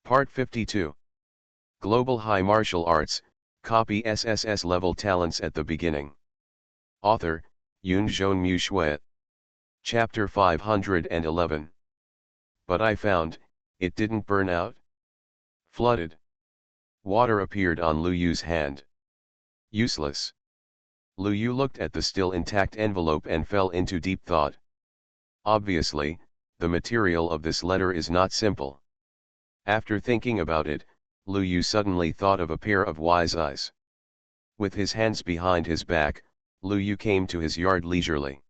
Part 52. Global High Martial Arts, copy SSS-level talents at the beginning. Author, Yunzhong Mu Shui. Chapter 511. But I found, it didn't burn out. Flooded. Water appeared on Lu Yu's hand. Useless. Lu Yu looked at the still intact envelope and fell into deep thought. Obviously, the material of this letter is not simple. After thinking about it, Lu Yu suddenly thought of a pair of wise eyes. With his hands behind his back, Lu Yu came to his yard leisurely.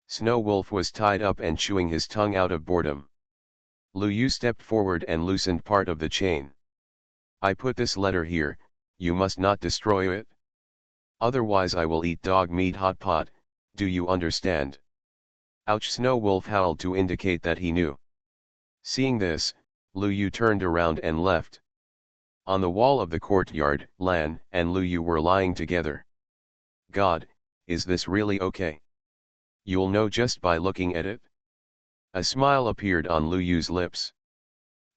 Snow Wolf was tied up and chewing his tongue out of boredom. Lu Yu stepped forward and loosened part of the chain. I put this letter here, you must not destroy it. Otherwise I will eat dog meat hot pot, do you understand? Ouch! Snow Wolf howled to indicate that he knew. Seeing this, Lu Yu turned around and left. On the wall of the courtyard, Lan and Lu Yu were lying together. God, is this really okay? You'll know just by looking at it. A smile appeared on Lu Yu's lips.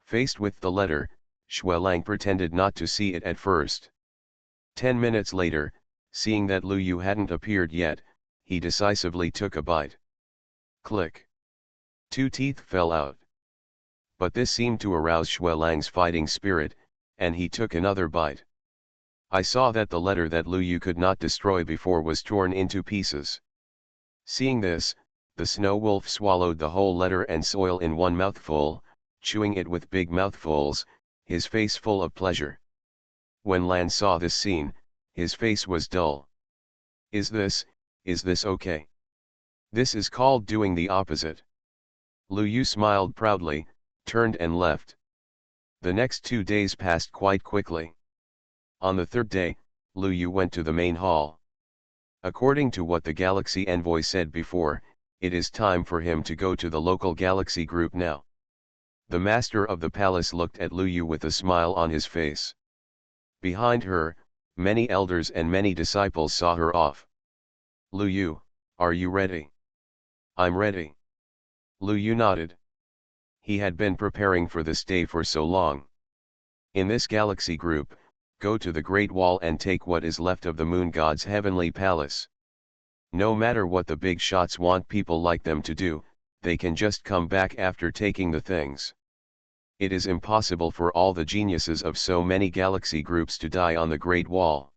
Faced with the letter, Xuelang pretended not to see it at first. 10 minutes later, seeing that Lu Yu hadn't appeared yet, he decisively took a bite. Click. 2 teeth fell out. But this seemed to arouse Xuelang's fighting spirit, and he took another bite. I saw that the letter that Lu Yu could not destroy before was torn into pieces. Seeing this, the Snow Wolf swallowed the whole letter and soil in one mouthful, chewing it with big mouthfuls, his face full of pleasure. When Lan saw this scene, his face was dull. Is this okay? This is called doing the opposite. Lu Yu smiled proudly, turned and left. The next 2 days passed quite quickly. On the third day, Lu Yu went to the main hall. According to what the Galaxy Envoy said before, it is time for him to go to the local Galaxy group now. The master of the palace looked at Lu Yu with a smile on his face. Behind her, many elders and many disciples saw her off. Lu Yu, are you ready? I'm ready. Lu Yu nodded. He had been preparing for this day for so long. In this Galaxy group, go to the Great Wall and take what is left of the Moon God's heavenly palace. No matter what the big shots want people like them to do, they can just come back after taking the things. It is impossible for all the geniuses of so many Galaxy groups to die on the Great Wall.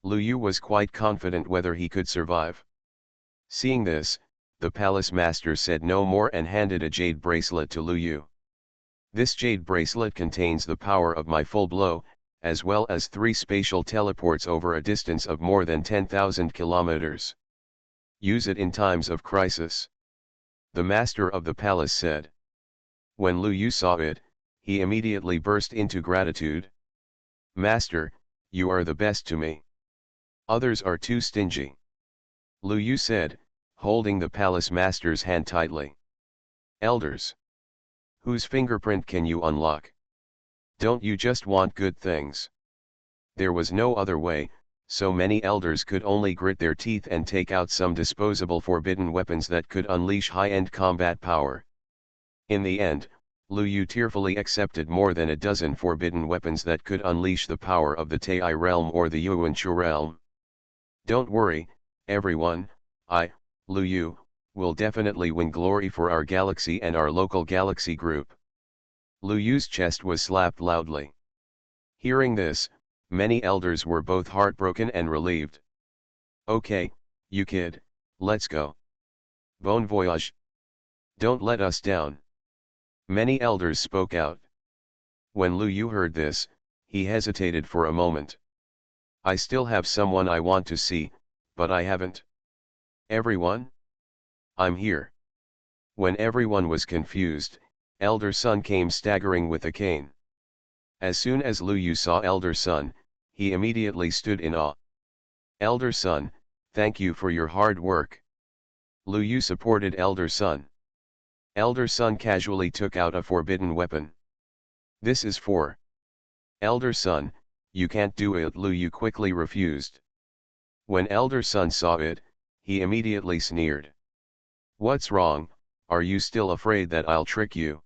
Lu Yu was quite confident whether he could survive. Seeing this, the palace master said no more and handed a jade bracelet to Lu Yu. This jade bracelet contains the power of my full blow, as well as 3 spatial teleports over a distance of more than 10,000 kilometers. Use it in times of crisis. The master of the palace said. When Lu Yu saw it, he immediately burst into gratitude. Master, you are the best to me. Others are too stingy. Lu Yu said, holding the palace master's hand tightly. Elders. Whose fingerprint can you unlock? Don't you just want good things? There was no other way, so many elders could only grit their teeth and take out some disposable forbidden weapons that could unleash high-end combat power. In the end, Lu Yu tearfully accepted more than a dozen forbidden weapons that could unleash the power of the Tai realm or the Yuanchu realm. Don't worry, everyone, Lu Yu, will definitely win glory for our galaxy and our local galaxy group. Lu Yu's chest was slapped loudly. Hearing this, many elders were both heartbroken and relieved. Okay, you kid, let's go. Bon voyage. Don't let us down. Many elders spoke out. When Lu Yu heard this, he hesitated for a moment. I still have someone I want to see, but I haven't. Everyone? I'm here. When everyone was confused, Elder Sun came staggering with a cane. As soon as Lu Yu saw Elder Sun, he immediately stood in awe. Elder Sun, thank you for your hard work. Lu Yu supported Elder Sun. Elder Sun casually took out a forbidden weapon. This is for Elder Sun, you can't do it. Lu Yu quickly refused. When Elder Sun saw it, he immediately sneered. What's wrong, are you still afraid that I'll trick you?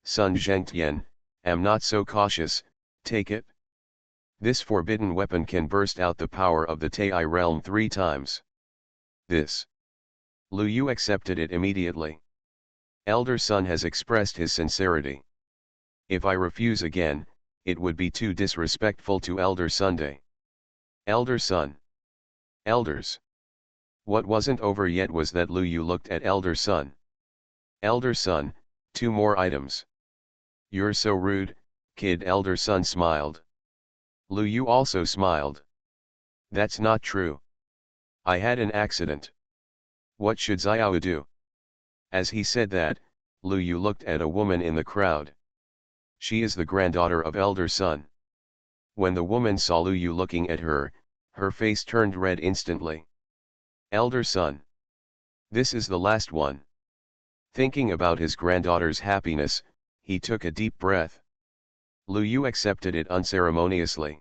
Sun Zhengtian, am not so cautious, take it. This forbidden weapon can burst out the power of the Tai realm 3 times. This. Lu Yu accepted it immediately. Elder Sun has expressed his sincerity. If I refuse again, it would be too disrespectful to Elder Sunday. Elder Sun. Elders. What wasn't over yet was that Lu Yu looked at Elder Sun. Elder Sun, 2 more items. You're so rude, kid. Elder Sun smiled. Lu Yu also smiled. That's not true. I had an accident. What should Xiao do? As he said that, Lu Yu looked at a woman in the crowd. She is the granddaughter of Elder Sun. When the woman saw Lu Yu looking at her, her face turned red instantly. Elder Sun. This is the last one. Thinking about his granddaughter's happiness, he took a deep breath. Lu Yu accepted it unceremoniously.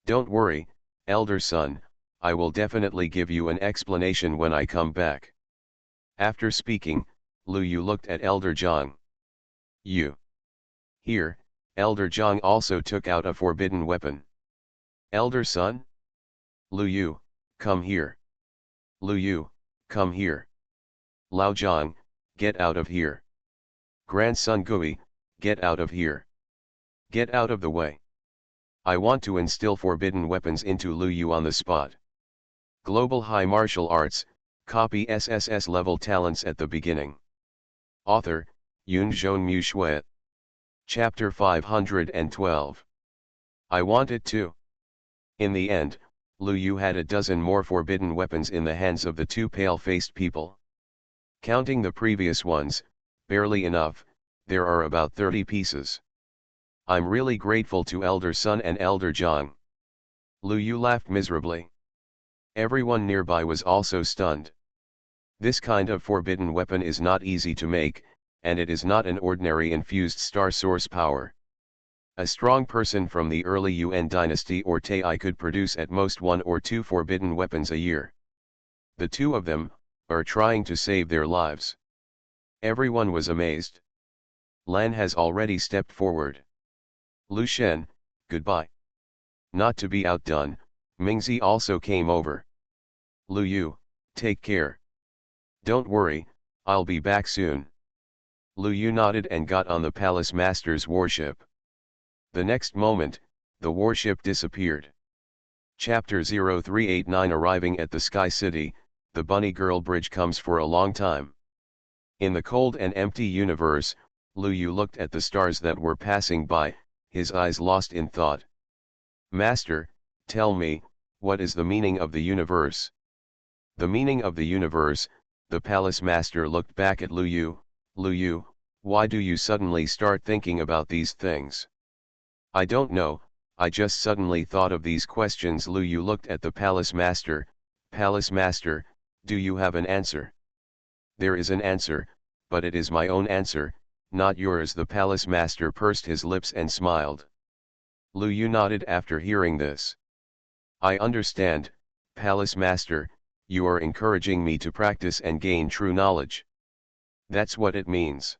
Don't worry, Elder Sun, I will definitely give you an explanation when I come back. After speaking, Lu Yu looked at Elder Zhang. You. Here, Elder Zhang also took out a forbidden weapon. Elder Sun? Lu Yu, come here. Lu Yu, come here. Lao Zhang, get out of here. Grandson Gui, get out of here. Get out of the way. I want to instill forbidden weapons into Lu Yu on the spot. Global High Martial Arts, copy SSS-level talents at the beginning. Author, Yun Zhong Mu Shui. Chapter 512. I wanted to. In the end, Lu Yu had a dozen more forbidden weapons in the hands of the 2 pale-faced people. Counting the previous ones, barely enough, there are about 30 pieces. I'm really grateful to Elder Sun and Elder Zhang. Lu Yu laughed miserably. Everyone nearby was also stunned. This kind of forbidden weapon is not easy to make, and it is not an ordinary infused star source power. A strong person from the early Yuan dynasty or Tai could produce at most 1 or 2 forbidden weapons a year. The 2 of them are trying to save their lives. Everyone was amazed. Lan has already stepped forward. Lu Shen, goodbye. Not to be outdone, Mingzi also came over. Lu Yu, take care. Don't worry, I'll be back soon. Lu Yu nodded and got on the Palace Master's warship. The next moment, the warship disappeared. Chapter 0389. Arriving at the Sky City, the Bunny Girl Bridge comes for a long time. In the cold and empty universe, Lu Yu looked at the stars that were passing by, his eyes lost in thought. Master, tell me, what is the meaning of the universe? The meaning of the universe, the Palace Master looked back at Lu Yu. Lu Yu, why do you suddenly start thinking about these things? I don't know, I just suddenly thought of these questions. Lu Yu looked at the Palace Master. Palace Master, do you have an answer? There is an answer, but it is my own answer, not yours. The Palace Master pursed his lips and smiled. Lu Yu nodded after hearing this. I understand, Palace Master, you are encouraging me to practice and gain true knowledge. That's what it means.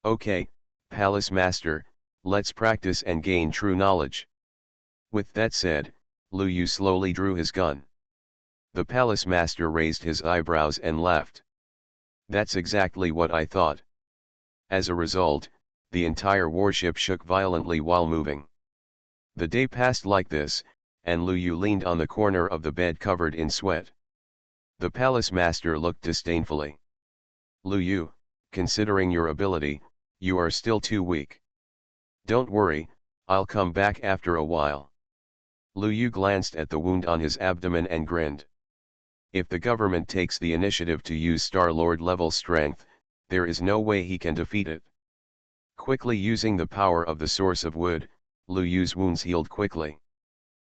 Okay, Palace Master, let's practice and gain true knowledge. With that said, Lu Yu slowly drew his gun. The Palace Master raised his eyebrows and laughed. That's exactly what I thought. As a result, the entire warship shook violently while moving. The day passed like this, and Lu Yu leaned on the corner of the bed covered in sweat. The Palace Master looked disdainfully. Lu Yu, considering your ability, you are still too weak. Don't worry, I'll come back after a while. Lu Yu glanced at the wound on his abdomen and grinned. If the government takes the initiative to use Star-Lord level strength, there is no way he can defeat it. Quickly using the power of the source of wood, Lu Yu's wounds healed quickly.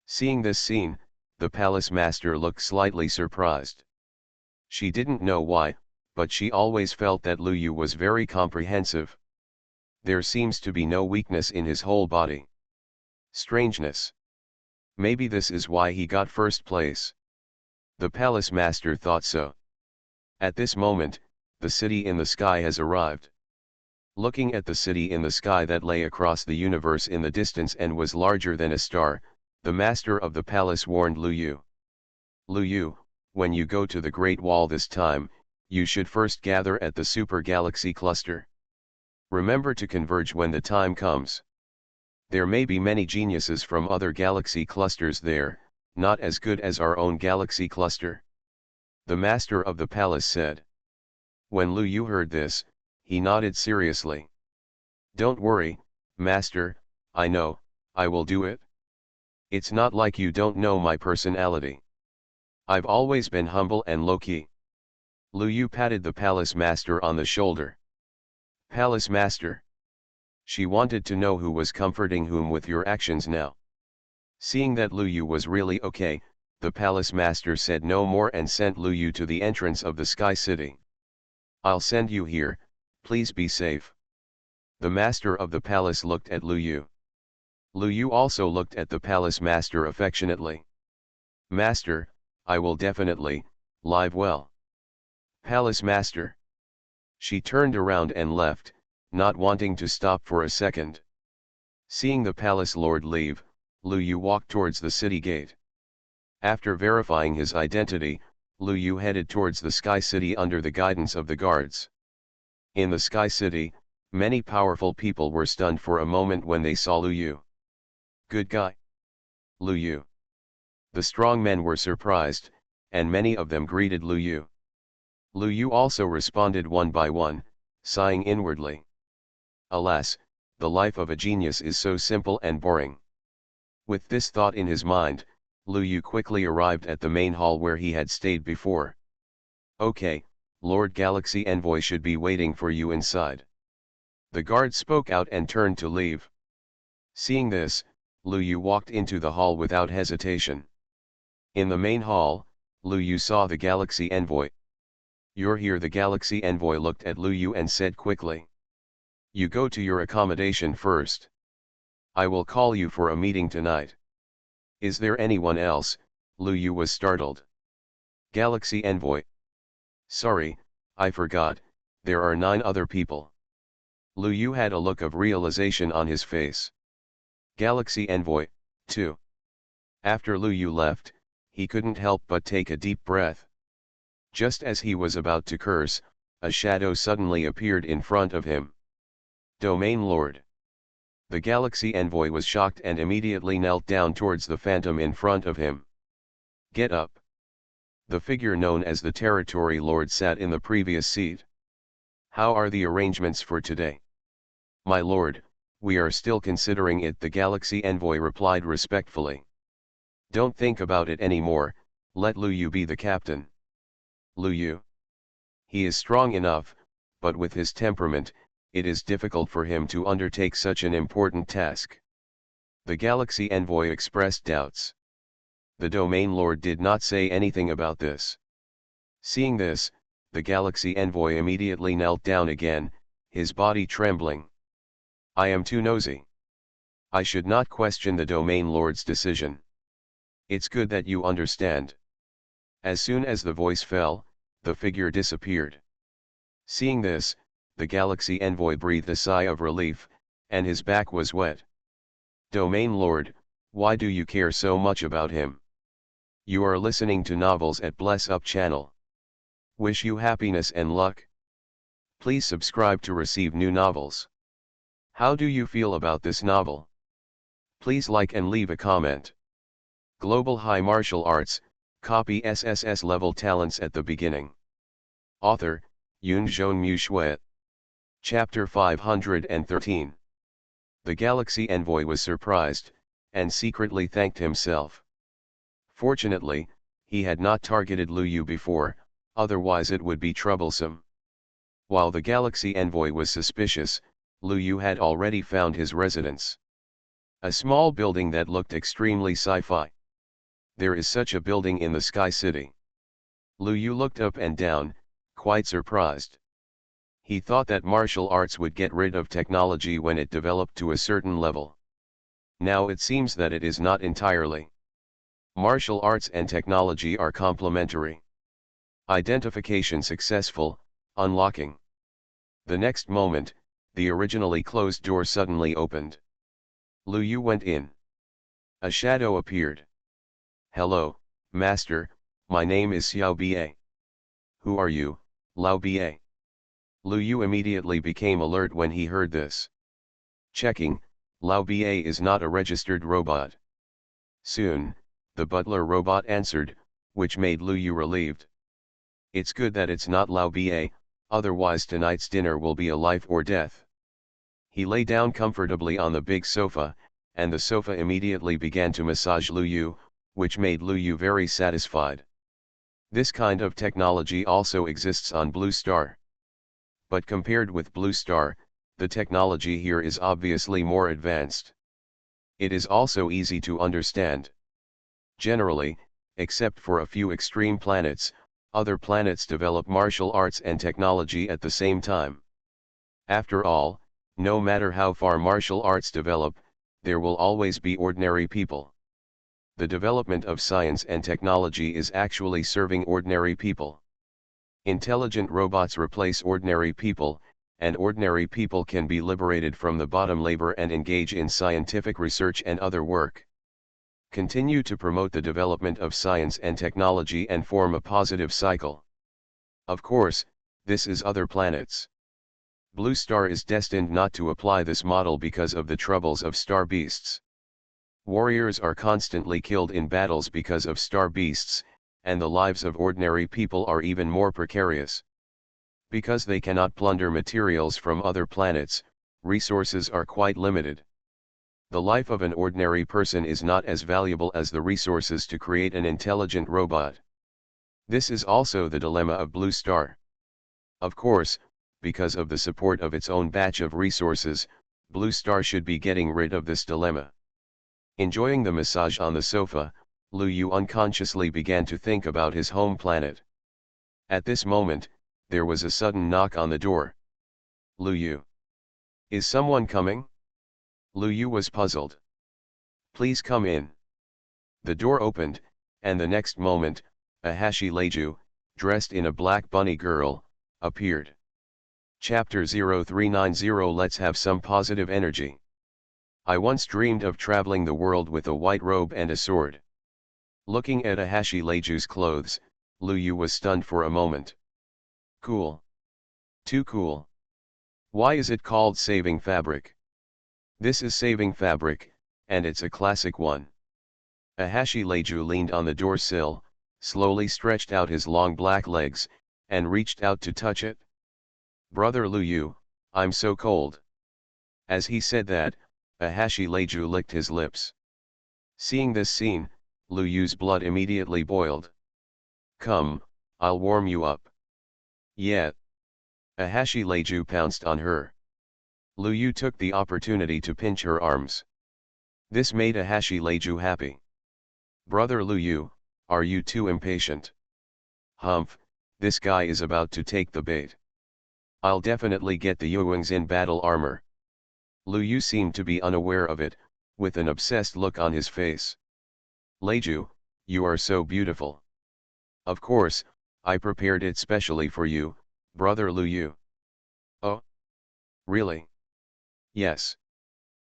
Seeing this scene, the Palace Master looked slightly surprised. She didn't know why, but she always felt that Lu Yu was very comprehensive. There seems to be no weakness in his whole body. Strangeness. Maybe this is why he got first place. The Palace Master thought so. At this moment, the city in the sky has arrived. Looking at the city in the sky that lay across the universe in the distance and was larger than a star, the master of the palace warned Lu Yu. Lu Yu, when you go to the Great Wall this time, you should first gather at the super galaxy cluster. Remember to converge when the time comes. There may be many geniuses from other galaxy clusters there, not as good as our own galaxy cluster. The master of the palace said. When Lu Yu heard this, he nodded seriously. Don't worry, master, I know, I will do it. It's not like you don't know my personality. I've always been humble and low-key. Lu Yu patted the palace master on the shoulder. Palace master. She wanted to know who was comforting whom with your actions now. Seeing that Lu Yu was really okay, the palace master said no more and sent Lu Yu to the entrance of the Sky City. I'll send you here, please be safe. The master of the palace looked at Lu Yu. Lu Yu also looked at the palace master affectionately. Master, I will definitely, live well. Palace master. She turned around and left, not wanting to stop for a second. Seeing the palace lord leave, Lu Yu walked towards the city gate. After verifying his identity, Lu Yu headed towards the Sky City under the guidance of the guards. In the Sky City, many powerful people were stunned for a moment when they saw Lu Yu. Good guy. Lu Yu. The strong men were surprised, and many of them greeted Lu Yu. Lu Yu also responded one by one, sighing inwardly. Alas, the life of a genius is so simple and boring. With this thought in his mind, Lu Yu quickly arrived at the main hall where he had stayed before. Okay, Lord Galaxy Envoy should be waiting for you inside. The guard spoke out and turned to leave. Seeing this, Lu Yu walked into the hall without hesitation. In the main hall, Lu Yu saw the Galaxy Envoy. You're here. The Galaxy Envoy looked at Lu Yu and said quickly. You go to your accommodation first. I will call you for a meeting tonight. Is there anyone else? Lu Yu was startled. Galaxy Envoy. Sorry, I forgot, there are 9 other people. Lu Yu had a look of realization on his face. Galaxy Envoy, too. After Lu Yu left, he couldn't help but take a deep breath. Just as he was about to curse, a shadow suddenly appeared in front of him. Domain Lord. The Galaxy Envoy was shocked and immediately knelt down towards the phantom in front of him. Get up. The figure known as the Territory Lord sat in the previous seat. How are the arrangements for today? My lord, we are still considering it. The Galaxy Envoy replied respectfully. Don't think about it anymore, let Lu Yu be the captain. Lu Yu. He is strong enough, but with his temperament, it is difficult for him to undertake such an important task. The Galaxy Envoy expressed doubts. The Domain Lord did not say anything about this. Seeing this, the Galaxy Envoy immediately knelt down again, his body trembling. I am too nosy. I should not question the Domain Lord's decision. It's good that you understand. As soon as the voice fell, the figure disappeared. Seeing this, the Galaxy Envoy breathed a sigh of relief, and his back was wet. Domain Lord, why do you care so much about him? You are listening to novels at Bless Up channel. Wish you happiness and luck. Please subscribe to receive new novels. How do you feel about this novel? Please like and leave a comment. Global High Martial Arts, copy SSS-level talents at the beginning. Author, Yunzhong Shui. Chapter 513. The Galaxy Envoy was surprised, and secretly thanked himself. Fortunately, he had not targeted Lu Yu before, otherwise it would be troublesome. While the Galaxy Envoy was suspicious, Lu Yu had already found his residence. A small building that looked extremely sci-fi. There is such a building in the Sky City. Lu Yu looked up and down, quite surprised. He thought that martial arts would get rid of technology when it developed to a certain level. Now it seems that it is not entirely. Martial arts and technology are complementary. Identification successful, unlocking. The next moment, the originally closed door suddenly opened. Lu Yu went in. A shadow appeared. "Hello, master, my name is Xiao Ba. Who are you, Lao Ba?" Lu Yu immediately became alert when he heard this. Checking, Lao Ba is not a registered robot. Soon, the butler robot answered, which made Lu Yu relieved. It's good that it's not Lao Ba, otherwise tonight's dinner will be a life or death. He lay down comfortably on the big sofa, and the sofa immediately began to massage Lu Yu, which made Lu Yu very satisfied. This kind of technology also exists on Blue Star. But compared with Blue Star, the technology here is obviously more advanced. It is also easy to understand. Generally, except for a few extreme planets, other planets develop martial arts and technology at the same time. After all, no matter how far martial arts develop, there will always be ordinary people. The development of science and technology is actually serving ordinary people. Intelligent robots replace ordinary people, and ordinary people can be liberated from the bottom labor and engage in scientific research and other work. Continue to promote the development of science and technology and form a positive cycle. Of course, this is other planets. Blue Star is destined not to apply this model because of the troubles of star beasts. Warriors are constantly killed in battles because of star beasts, and the lives of ordinary people are even more precarious. Because they cannot plunder materials from other planets, resources are quite limited. The life of an ordinary person is not as valuable as the resources to create an intelligent robot. This is also the dilemma of Blue Star. Of course, because of the support of its own batch of resources, Blue Star should be getting rid of this dilemma. Enjoying the massage on the sofa, Lu Yu unconsciously began to think about his home planet. At this moment, there was a sudden knock on the door. Lu Yu. Is someone coming? Lu Yu was puzzled. Please come in. The door opened, and the next moment, a Hashi Leiju, dressed in a black bunny girl, appeared. Chapter 0390 Let's have some positive energy. I once dreamed of traveling the world with a white robe and a sword. Looking at a Hashi Leiju's clothes, Lu Yu was stunned for a moment. Cool. Too cool. Why is it called saving fabric? This is saving fabric, and it's a classic one. A Hashi Leiju leaned on the door sill, slowly stretched out his long black legs, and reached out to touch it. Brother Lu Yu, I'm so cold. As he said that, a Hashi Leiju licked his lips. Seeing this scene, Lu Yu's blood immediately boiled. Come, I'll warm you up. Yeah. A Hashi Leiju pounced on her. Lu Yu took the opportunity to pinch her arms. This made a Hashi Leiju happy. Brother Lu Yu, are you too impatient? Humph, this guy is about to take the bait. I'll definitely get the Yuangs in battle armor. Lu Yu seemed to be unaware of it, with an obsessed look on his face. Leiju, you are so beautiful. Of course, I prepared it specially for you, brother Lu Yu. Oh? Really? Yes.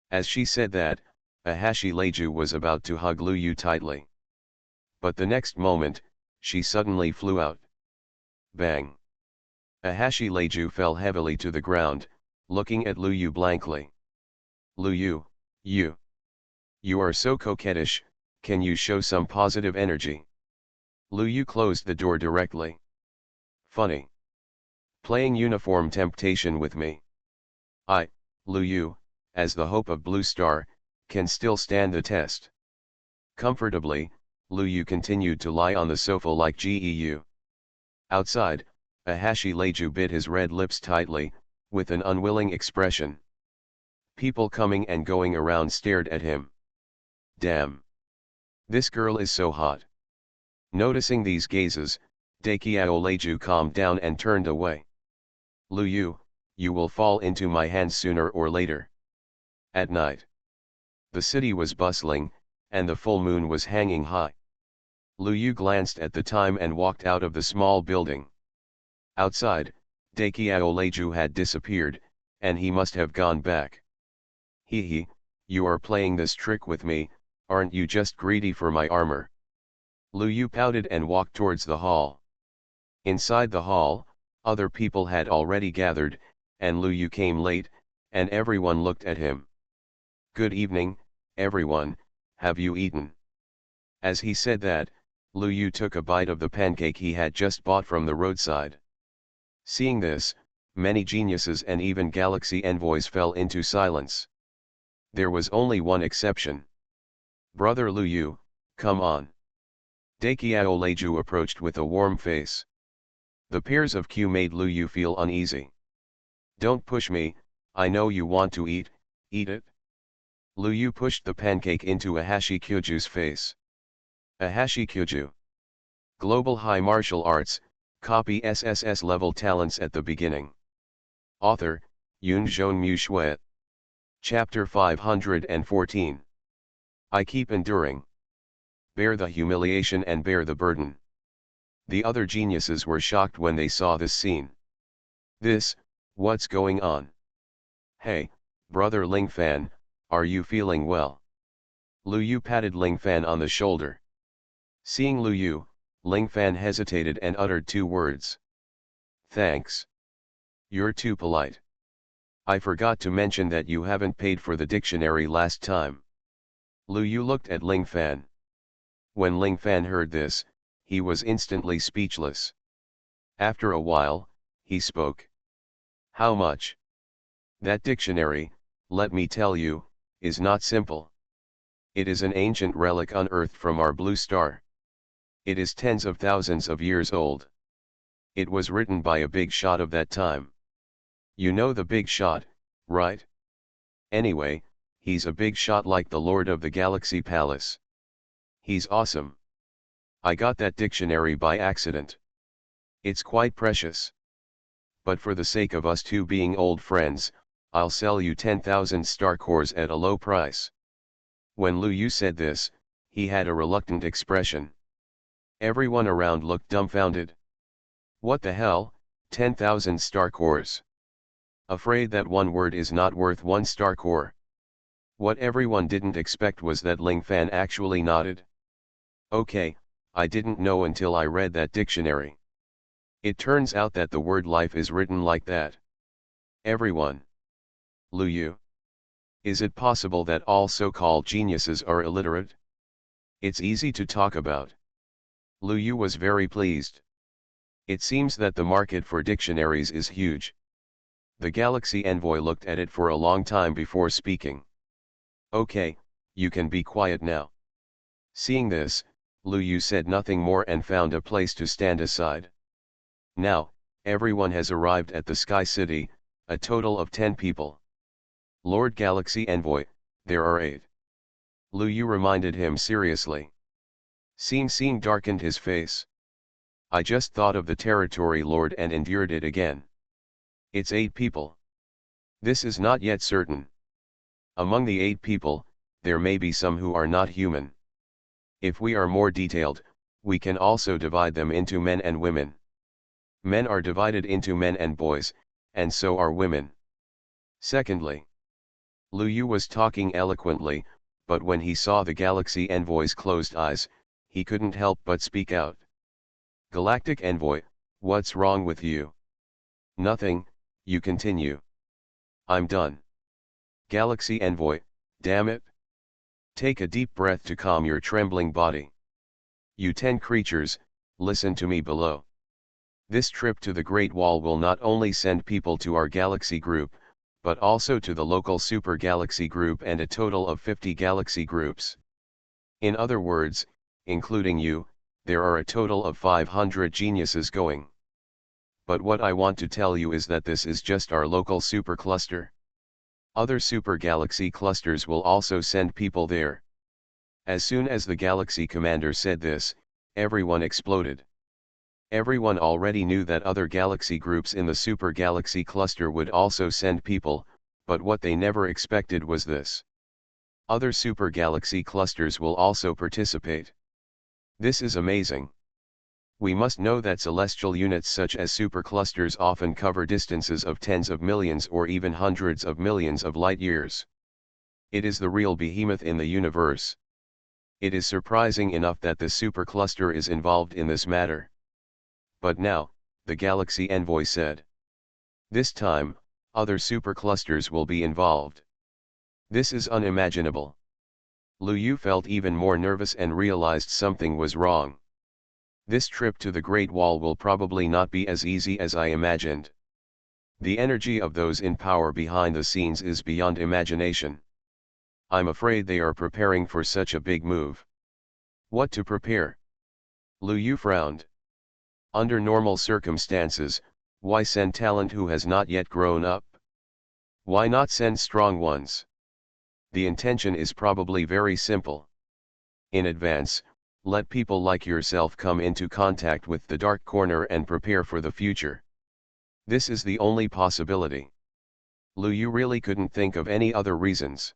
As she said that, a Hashi Leiju was about to hug Lu Yu tightly. But the next moment, she suddenly flew out. Bang! A Hashi Leiju fell heavily to the ground, looking at Lu Yu blankly. Lu Yu, you are so coquettish, can you show some positive energy? Lu Yu closed the door directly. Funny. Playing uniform temptation with me. I, Lu Yu, as the hope of Blue Star, can still stand the test. Comfortably, Lu Yu continued to lie on the sofa like GEU. Outside, a Hashi Leiju bit his red lips tightly, with an unwilling expression. People coming and going around stared at him. Damn. This girl is so hot. Noticing these gazes, Dakiao Leiju calmed down and turned away. Lu Yu, you will fall into my hands sooner or later. At night. The city was bustling, and the full moon was hanging high. Lu Yu glanced at the time and walked out of the small building. Outside, Dakiao Leiju had disappeared, and he must have gone back. Hee, you are playing this trick with me, aren't you just greedy for my armor? Lu Yu pouted and walked towards the hall. Inside the hall, other people had already gathered, and Lu Yu came late, and everyone looked at him. Good evening, everyone, have you eaten? As he said that, Lu Yu took a bite of the pancake he had just bought from the roadside. Seeing this, many geniuses and even galaxy envoys fell into silence. There was only one exception. Brother Lu Yu, come on. Dakiao Leiju approached with a warm face. The peers of Q made Lu Yu feel uneasy. Don't push me, I know you want to eat it. Lu Yu pushed the pancake into a Hashi-Kyuju's face. A Hashi-Kyuju. Global High Martial Arts, copy SSS-level talents at the beginning. Author, Yunzhong Mu Shui. Chapter 514. I keep enduring. Bear the humiliation and bear the burden. The other geniuses were shocked when they saw this scene. What's going on? Hey, brother Ling Fan, are you feeling well? Lu Yu patted Ling Fan on the shoulder. Seeing Lu Yu, Ling Fan hesitated and uttered two words. Thanks. You're too polite. I forgot to mention that you haven't paid for the dictionary last time. Lu Yu looked at Ling Fan. When Ling Fan heard this, he was instantly speechless. After a while, he spoke. How much? That dictionary, let me tell you, is not simple. It is an ancient relic unearthed from our blue star. It is tens of thousands of years old. It was written by a big shot of that time. You know the big shot, right? Anyway, he's a big shot like the Lord of the Galaxy Palace. He's awesome. I got that dictionary by accident. It's quite precious. But for the sake of us two being old friends, I'll sell you 10,000 star cores at a low price. When Lu Yu said this, he had a reluctant expression. Everyone around looked dumbfounded. What the hell, 10,000 star cores? Afraid that one word is not worth one star core. What everyone didn't expect was that Ling Fan actually nodded. Okay, I didn't know until I read that dictionary. It turns out that the word life is written like that. Everyone. Lu Yu. Is it possible that all so-called geniuses are illiterate? It's easy to talk about. Lu Yu was very pleased. It seems that the market for dictionaries is huge. The Galaxy Envoy looked at it for a long time before speaking. Okay, you can be quiet now. Seeing this, Lu Yu said nothing more and found a place to stand aside. Now, everyone has arrived at the Sky City, a total of 10 people. Lord Galaxy Envoy, there are 8. Lu Yu reminded him seriously. Seeing darkened his face. I just thought of the territory lord and endured it again. It's 8 people. This is not yet certain. Among the 8 people, there may be some who are not human. If we are more detailed, we can also divide them into men and women. Men are divided into men and boys, and so are women. Secondly, Lu Yu was talking eloquently, but when he saw the Galaxy Envoy's closed eyes, he couldn't help but speak out. Galactic Envoy, what's wrong with you? Nothing, you continue. I'm done. Galaxy Envoy, damn it. Take a deep breath to calm your trembling body. You 10 creatures, listen to me below. This trip to the Great Wall will not only send people to our galaxy group, but also to the local super galaxy group and a total of 50 galaxy groups. In other words, including you, there are a total of 500 geniuses going. But what I want to tell you is that this is just our local super cluster. Other super galaxy clusters will also send people there. As soon as the galaxy commander said this, everyone exploded. Everyone already knew that other galaxy groups in the super galaxy cluster would also send people, but what they never expected was this. Other super galaxy clusters will also participate. This is amazing. We must know that celestial units such as superclusters often cover distances of tens of millions or even hundreds of millions of light-years. It is the real behemoth in the universe. It is surprising enough that the supercluster is involved in this matter. But now, the Galaxy Envoy said. This time, other superclusters will be involved. This is unimaginable. Lu Yu felt even more nervous and realized something was wrong. This trip to the Great Wall will probably not be as easy as I imagined. The energy of those in power behind the scenes is beyond imagination. I'm afraid they are preparing for such a big move. What to prepare? Lu Yu frowned. Under normal circumstances, why send talent who has not yet grown up? Why not send strong ones? The intention is probably very simple. In advance, let people like yourself come into contact with the dark corner and prepare for the future. This is the only possibility. Lu Yu really couldn't think of any other reasons.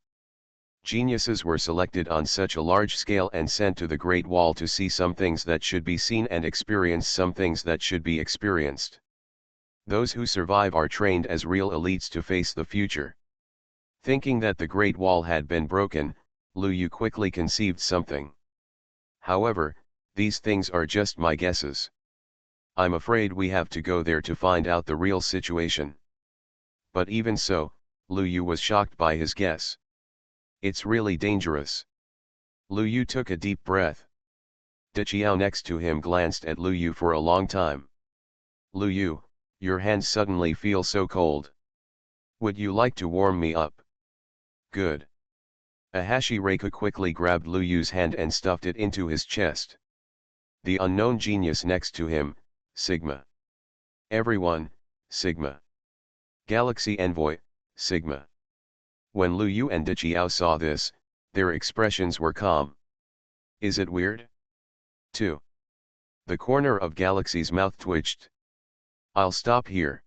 Geniuses were selected on such a large scale and sent to the Great Wall to see some things that should be seen and experience some things that should be experienced. Those who survive are trained as real elites to face the future. Thinking that the Great Wall had been broken, Lu Yu quickly conceived something. However, these things are just my guesses. I'm afraid we have to go there to find out the real situation. But even so, Lu Yu was shocked by his guess. It's really dangerous. Lu Yu took a deep breath. De Qiao next to him glanced at Lu Yu for a long time. Lu Yu, your hands suddenly feel so cold. Would you like to warm me up? Good. Ahashi Reika quickly grabbed Lu Yu's hand and stuffed it into his chest. The unknown genius next to him, Sigma. Everyone, Sigma. Galaxy Envoy, Sigma. When Lu Yu and De Qiao saw this, their expressions were calm. Is it weird? 2. The corner of Galaxy's mouth twitched. I'll stop here.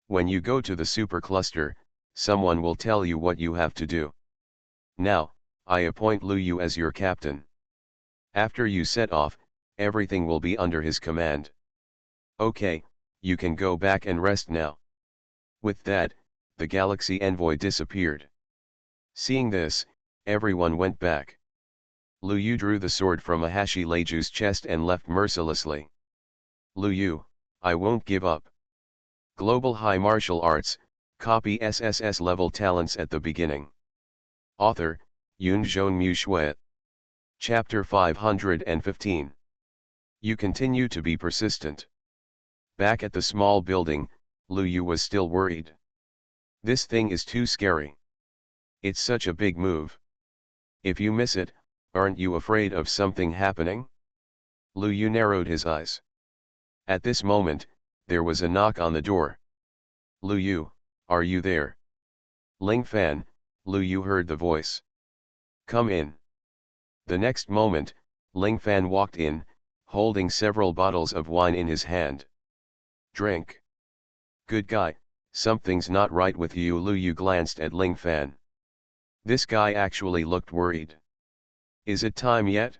When you go to the supercluster, someone will tell you what you have to do. Now, I appoint Lu Yu as your captain. After you set off, everything will be under his command. Okay, you can go back and rest now. With that, the Galaxy Envoy disappeared. Seeing this, everyone went back. Lu Yu drew the sword from Ahashi Leiju's chest and left mercilessly. Lu Yu, I won't give up. Global High Martial Arts, copy SSS-level talents at the beginning. Author, Yunzhong Mu Shui. Chapter 515. You continue to be persistent. Back at the small building, Lu Yu was still worried. This thing is too scary. It's such a big move. If you miss it, aren't you afraid of something happening? Lu Yu narrowed his eyes. At this moment, there was a knock on the door. Lu Yu, are you there? Ling Fan, Lu Yu heard the voice. Come in. The next moment, Ling Fan walked in, holding several bottles of wine in his hand. Drink. Good guy, something's not right with you. Lu Yu glanced at Ling Fan. This guy actually looked worried. Is it time yet?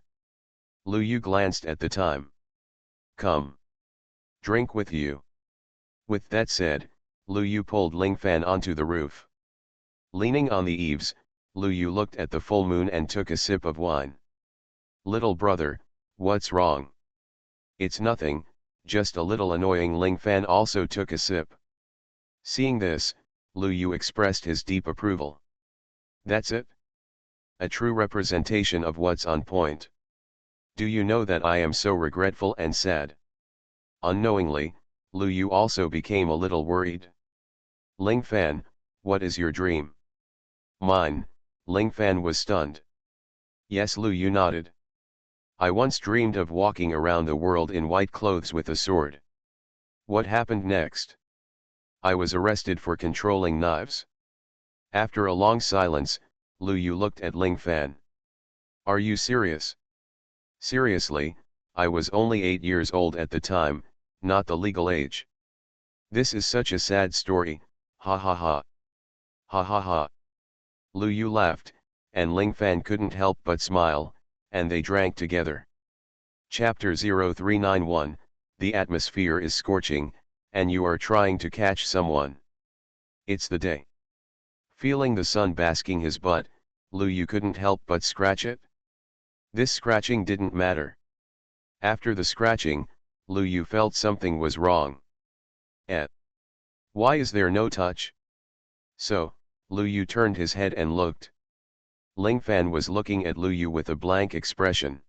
Lu Yu glanced at the time. Come. Drink with you. With that said, Lu Yu pulled Ling Fan onto the roof. Leaning on the eaves, Lu Yu looked at the full moon and took a sip of wine. Little brother, what's wrong? It's nothing, just a little annoying. Ling Fan also took a sip. Seeing this, Lu Yu expressed his deep approval. That's it? A true representation of what's on point. Do you know that I am so regretful and sad? Unknowingly, Lu Yu also became a little worried. Ling Fan, what is your dream? Mine, Ling Fan was stunned. Yes, Lu Yu nodded. I once dreamed of walking around the world in white clothes with a sword. What happened next? I was arrested for controlling knives. After a long silence, Lu Yu looked at Ling Fan. Are you serious? Seriously, I was only 8 years old at the time, not the legal age. This is such a sad story, ha ha ha. Ha ha ha. Lu Yu laughed, and Ling Fan couldn't help but smile, and they drank together. Chapter 0391, The atmosphere is scorching, and you are trying to catch someone. It's the day. Feeling the sun basking his butt, Lu Yu couldn't help but scratch it. This scratching didn't matter. After the scratching, Lu Yu felt something was wrong. Why is there no touch? So, Lu Yu turned his head and looked. Ling Fan was looking at Lu Yu with a blank expression.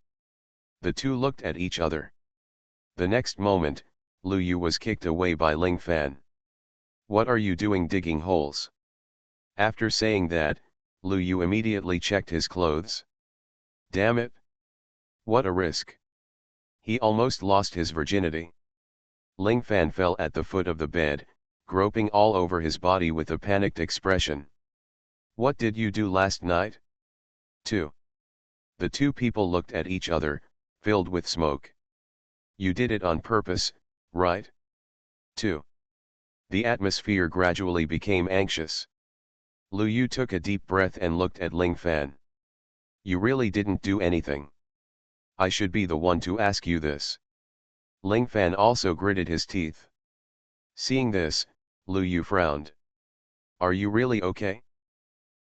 The two looked at each other. The next moment, Lu Yu was kicked away by Ling Fan. What are you doing digging holes? After saying that, Lu Yu immediately checked his clothes. Damn it! What a risk! He almost lost his virginity. Ling Fan fell at the foot of the bed, groping all over his body with a panicked expression. What did you do last night? 2. The two people looked at each other, filled with smoke. You did it on purpose, right? 2. The atmosphere gradually became anxious. Lu Yu took a deep breath and looked at Ling Fan. You really didn't do anything. I should be the one to ask you this. Ling Fan also gritted his teeth. Seeing this, Lu Yu frowned. Are you really okay?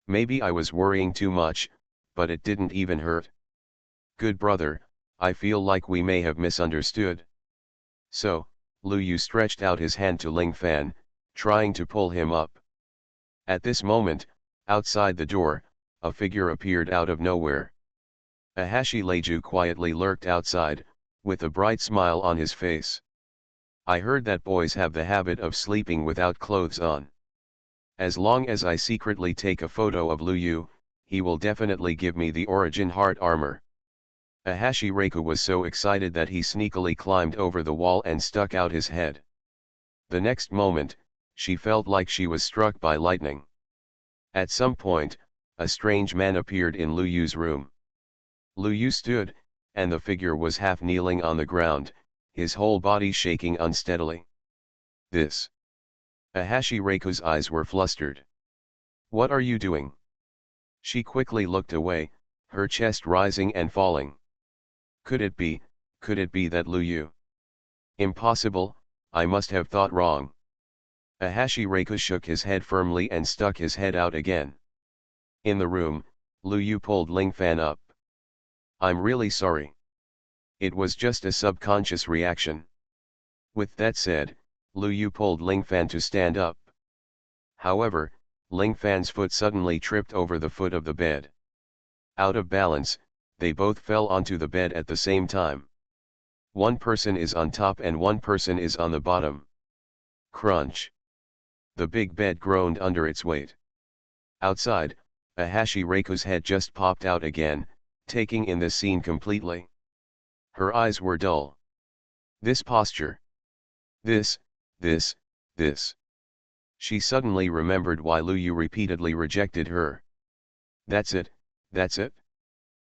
Maybe I was worrying too much, but it didn't even hurt. Good brother, I feel like we may have misunderstood. So, Lu Yu stretched out his hand to Ling Fan, trying to pull him up. At this moment, outside the door, a figure appeared out of nowhere. Ahashi Leiju quietly lurked outside, with a bright smile on his face. I heard that boys have the habit of sleeping without clothes on. As long as I secretly take a photo of Lu Yu, he will definitely give me the origin heart armor. Ahashi Reiku was so excited that he sneakily climbed over the wall and stuck out his head. The next moment, she felt like she was struck by lightning. At some point, a strange man appeared in Lu Yu's room. Lu Yu stood, and the figure was half kneeling on the ground, his whole body shaking unsteadily. This. Ahashi Reiku's eyes were flustered. What are you doing? She quickly looked away, her chest rising and falling. Could it be that Lu Yu? Impossible, I must have thought wrong. Ahashi Reiku shook his head firmly and stuck his head out again. In the room, Lu Yu pulled Ling Fan up. I'm really sorry. It was just a subconscious reaction. With that said, Lu Yu pulled Ling Fan to stand up. However, Ling Fan's foot suddenly tripped over the foot of the bed. Out of balance, they both fell onto the bed at the same time. One person is on top and one person is on the bottom. Crunch. The big bed groaned under its weight. Outside, Ahashi Reiku's head just popped out again, taking in the scene completely. Her eyes were dull. This posture. This. She suddenly remembered why Lu Yu repeatedly rejected her. That's it.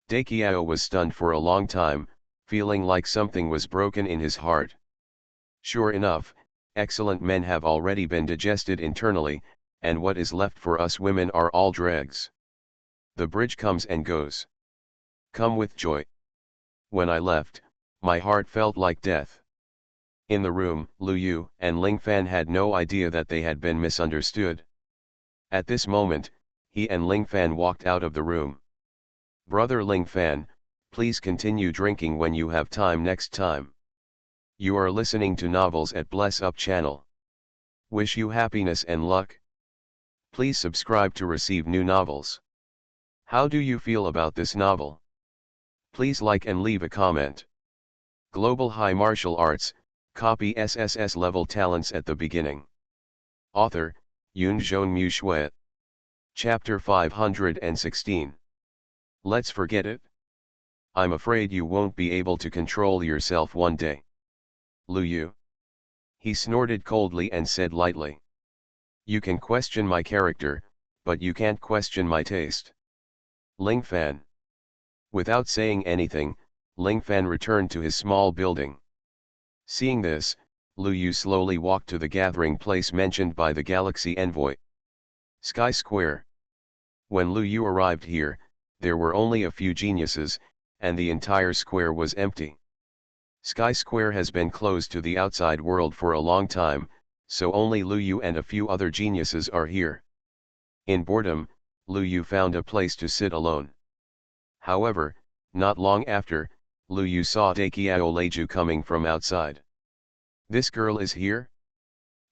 Dakiao was stunned for a long time, feeling like something was broken in his heart. Sure enough, excellent men have already been digested internally, and what is left for us women are all dregs. The bridge comes and goes. Come with joy. When I left, my heart felt like death. In the room, Lu Yu and Ling Fan had no idea that they had been misunderstood. At this moment, he and Ling Fan walked out of the room. Brother Ling Fan, please continue drinking when you have time next time. You are listening to novels at Bless Up channel. Wish you happiness and luck. Please subscribe to receive new novels. How do you feel about this novel? Please like and leave a comment. Global High Martial Arts, copy SSS-level talents at the beginning. Author, Yunzhong Mu Shui. Chapter 516. Let's forget it. I'm afraid you won't be able to control yourself one day. Lu Yu. He snorted coldly and said lightly. You can question my character, but you can't question my taste. Ling Fan. Without saying anything, Ling Fan returned to his small building. Seeing this, Lu Yu slowly walked to the gathering place mentioned by the Galaxy Envoy. Sky Square. When Lu Yu arrived here, there were only a few geniuses, and the entire square was empty. Sky Square has been closed to the outside world for a long time, so only Lu Yu and a few other geniuses are here. In boredom, Lu Yu found a place to sit alone. However, not long after, Lu Yu saw Dakiao Leiju coming from outside. This girl is here?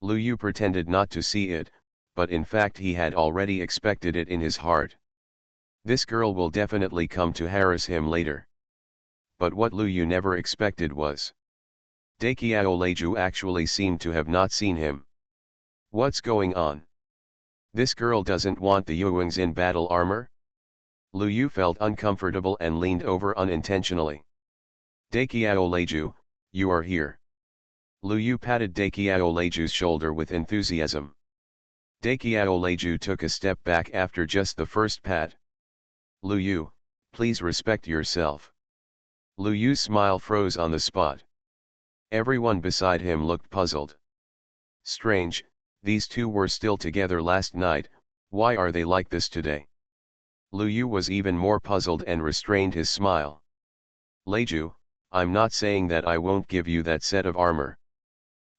Lu Yu pretended not to see it, but in fact he had already expected it in his heart. This girl will definitely come to harass him later. But what Lu Yu never expected was Dakiao Leiju actually seemed to have not seen him. What's going on? This girl doesn't want the Yuangs in battle armor? Lu Yu felt uncomfortable and leaned over unintentionally. Dakiao Leiju, you are here. Lu Yu patted Dakiao Leiju's shoulder with enthusiasm. Dakiao Leiju took a step back after just the first pat. Lu Yu, please respect yourself. Lu Yu's smile froze on the spot. Everyone beside him looked puzzled. Strange, these two were still together last night, why are they like this today? Lu Yu was even more puzzled and restrained his smile. Leiju, I'm not saying that I won't give you that set of armor.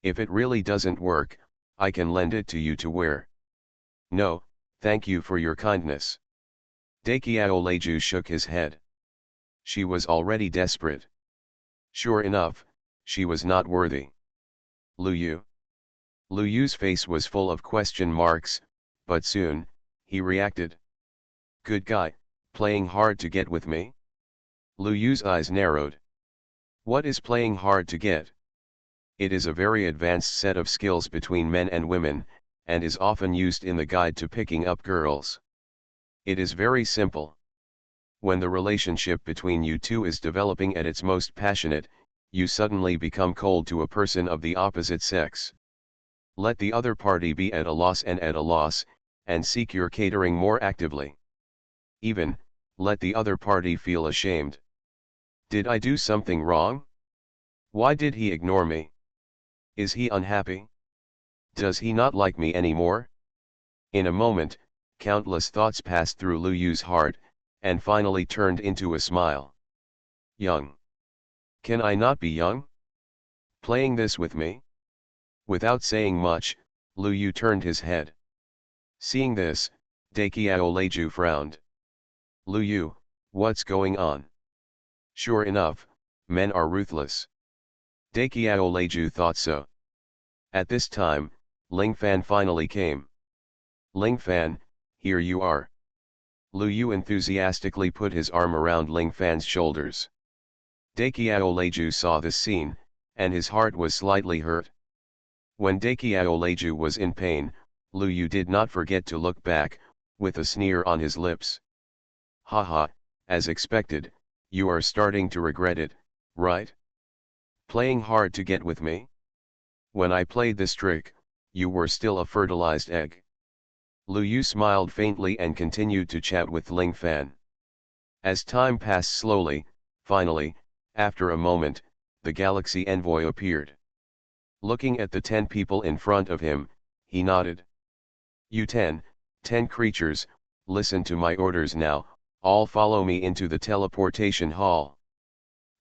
If it really doesn't work, I can lend it to you to wear. No, thank you for your kindness. Dakiao Leiju shook his head. She was already desperate. Sure enough, she was not worthy. Lu Yu. Lu Yu's face was full of question marks, but soon, he reacted. Good guy, playing hard to get with me? Lu Yu's eyes narrowed. What is playing hard to get? It is a very advanced set of skills between men and women, and is often used in the guide to picking up girls. It is very simple. When the relationship between you two is developing at its most passionate, you suddenly become cold to a person of the opposite sex. Let the other party be at a loss, and seek your catering more actively. Even, let the other party feel ashamed. Did I do something wrong? Why did he ignore me? Is he unhappy? Does he not like me anymore? In a moment, countless thoughts passed through Lu Yu's heart, and finally turned into a smile. Young. Can I not be young? Playing this with me? Without saying much, Lu Yu turned his head. Seeing this, Dakiao Leiju frowned. Lu Yu, what's going on? Sure enough, men are ruthless. Dakiao Leiju thought so. At this time, Ling Fan finally came. Ling Fan, here you are. Lu Yu enthusiastically put his arm around Ling Fan's shoulders. Dakiao Leiju saw this scene, and his heart was slightly hurt. When Dakiao Leiju was in pain, Lu Yu did not forget to look back, with a sneer on his lips. Haha, as expected, you are starting to regret it, right? Playing hard to get with me? When I played this trick, you were still a fertilized egg. Lu Yu smiled faintly and continued to chat with Ling Fan. As time passed slowly, finally, after a moment, the Galaxy Envoy appeared. Looking at the 10 people in front of him, he nodded. You 10 creatures, listen to my orders now, all follow me into the teleportation hall.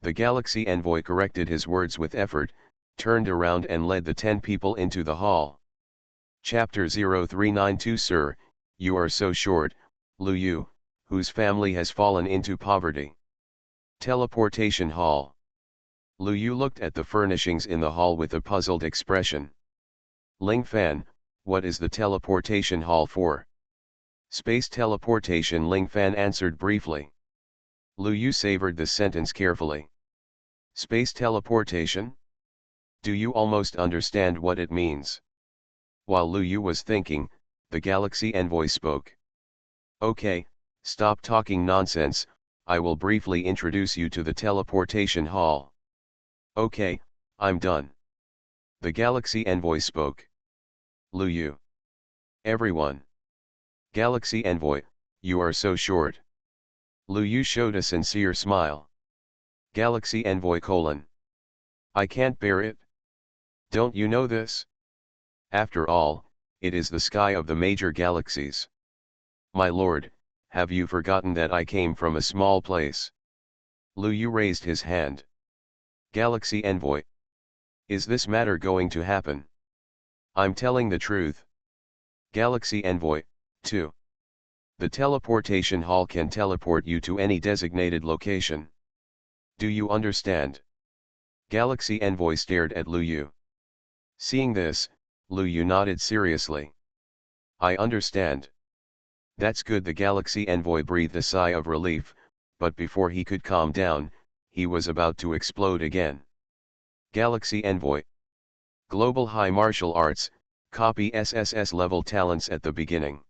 The Galaxy Envoy corrected his words with effort, turned around and led the 10 people into the hall. Chapter 0392 Sir, you are so short, Lu Yu, whose family has fallen into poverty. Teleportation hall. Lu Yu looked at the furnishings in the hall with a puzzled expression. Ling Fan, what is the teleportation hall for? Space teleportation, Ling Fan answered briefly. Lu Yu savored the sentence carefully. Space teleportation? Do you almost understand what it means? While Lu Yu was thinking, the Galaxy Envoy spoke. Okay, stop talking nonsense, I will briefly introduce you to the teleportation hall. Okay, I'm done. The Galaxy Envoy spoke. Lu Yu. Everyone. Galaxy Envoy, you are so short. Lu Yu showed a sincere smile. Galaxy Envoy : I can't bear it. Don't you know this? After all, it is the sky of the major galaxies. My lord, have you forgotten that I came from a small place? Lu Yu raised his hand. Galaxy Envoy. Is this matter going to happen? I'm telling the truth. Galaxy Envoy, 2. The teleportation hall can teleport you to any designated location. Do you understand? Galaxy Envoy stared at Lu Yu. Seeing this, Lu Yu nodded seriously. I understand. That's good. The Galaxy Envoy breathed a sigh of relief, but before he could calm down, he was about to explode again. Galaxy Envoy. Global High Martial Arts, copy SSS-level talents at the beginning.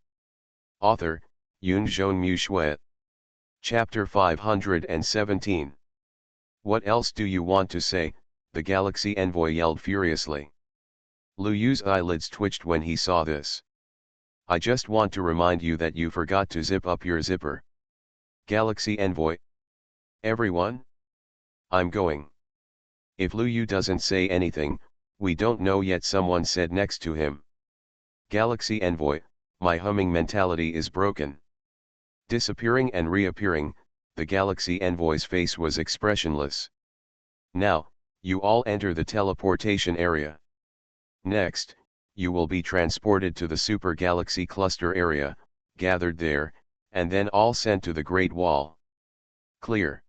Author, Yunzhong Mu Shui. Chapter 517. What else do you want to say? The Galaxy Envoy yelled furiously. Lu Yu's eyelids twitched when he saw this. I just want to remind you that you forgot to zip up your zipper. Galaxy Envoy. Everyone? I'm going. If Lu Yu doesn't say anything, we don't know yet, someone said next to him. Galaxy Envoy, my humming mentality is broken. Disappearing and reappearing, the Galaxy Envoy's face was expressionless. Now, you all enter the teleportation area. Next, you will be transported to the Super Galaxy Cluster area, gathered there, and then all sent to the Great Wall. Clear?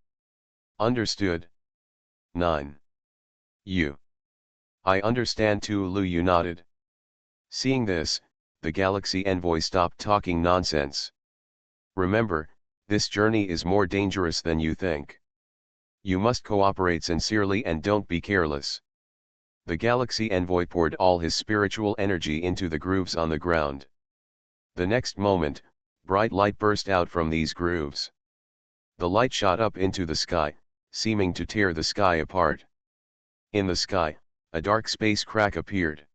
Understood? 9. I understand too. Lu Yu nodded. Seeing this, the Galaxy Envoy stopped talking nonsense. Remember, this journey is more dangerous than you think. You must cooperate sincerely and don't be careless. The Galaxy Envoy poured all his spiritual energy into the grooves on the ground. The next moment, bright light burst out from these grooves. The light shot up into the sky, seeming to tear the sky apart. In the sky, a dark space crack appeared.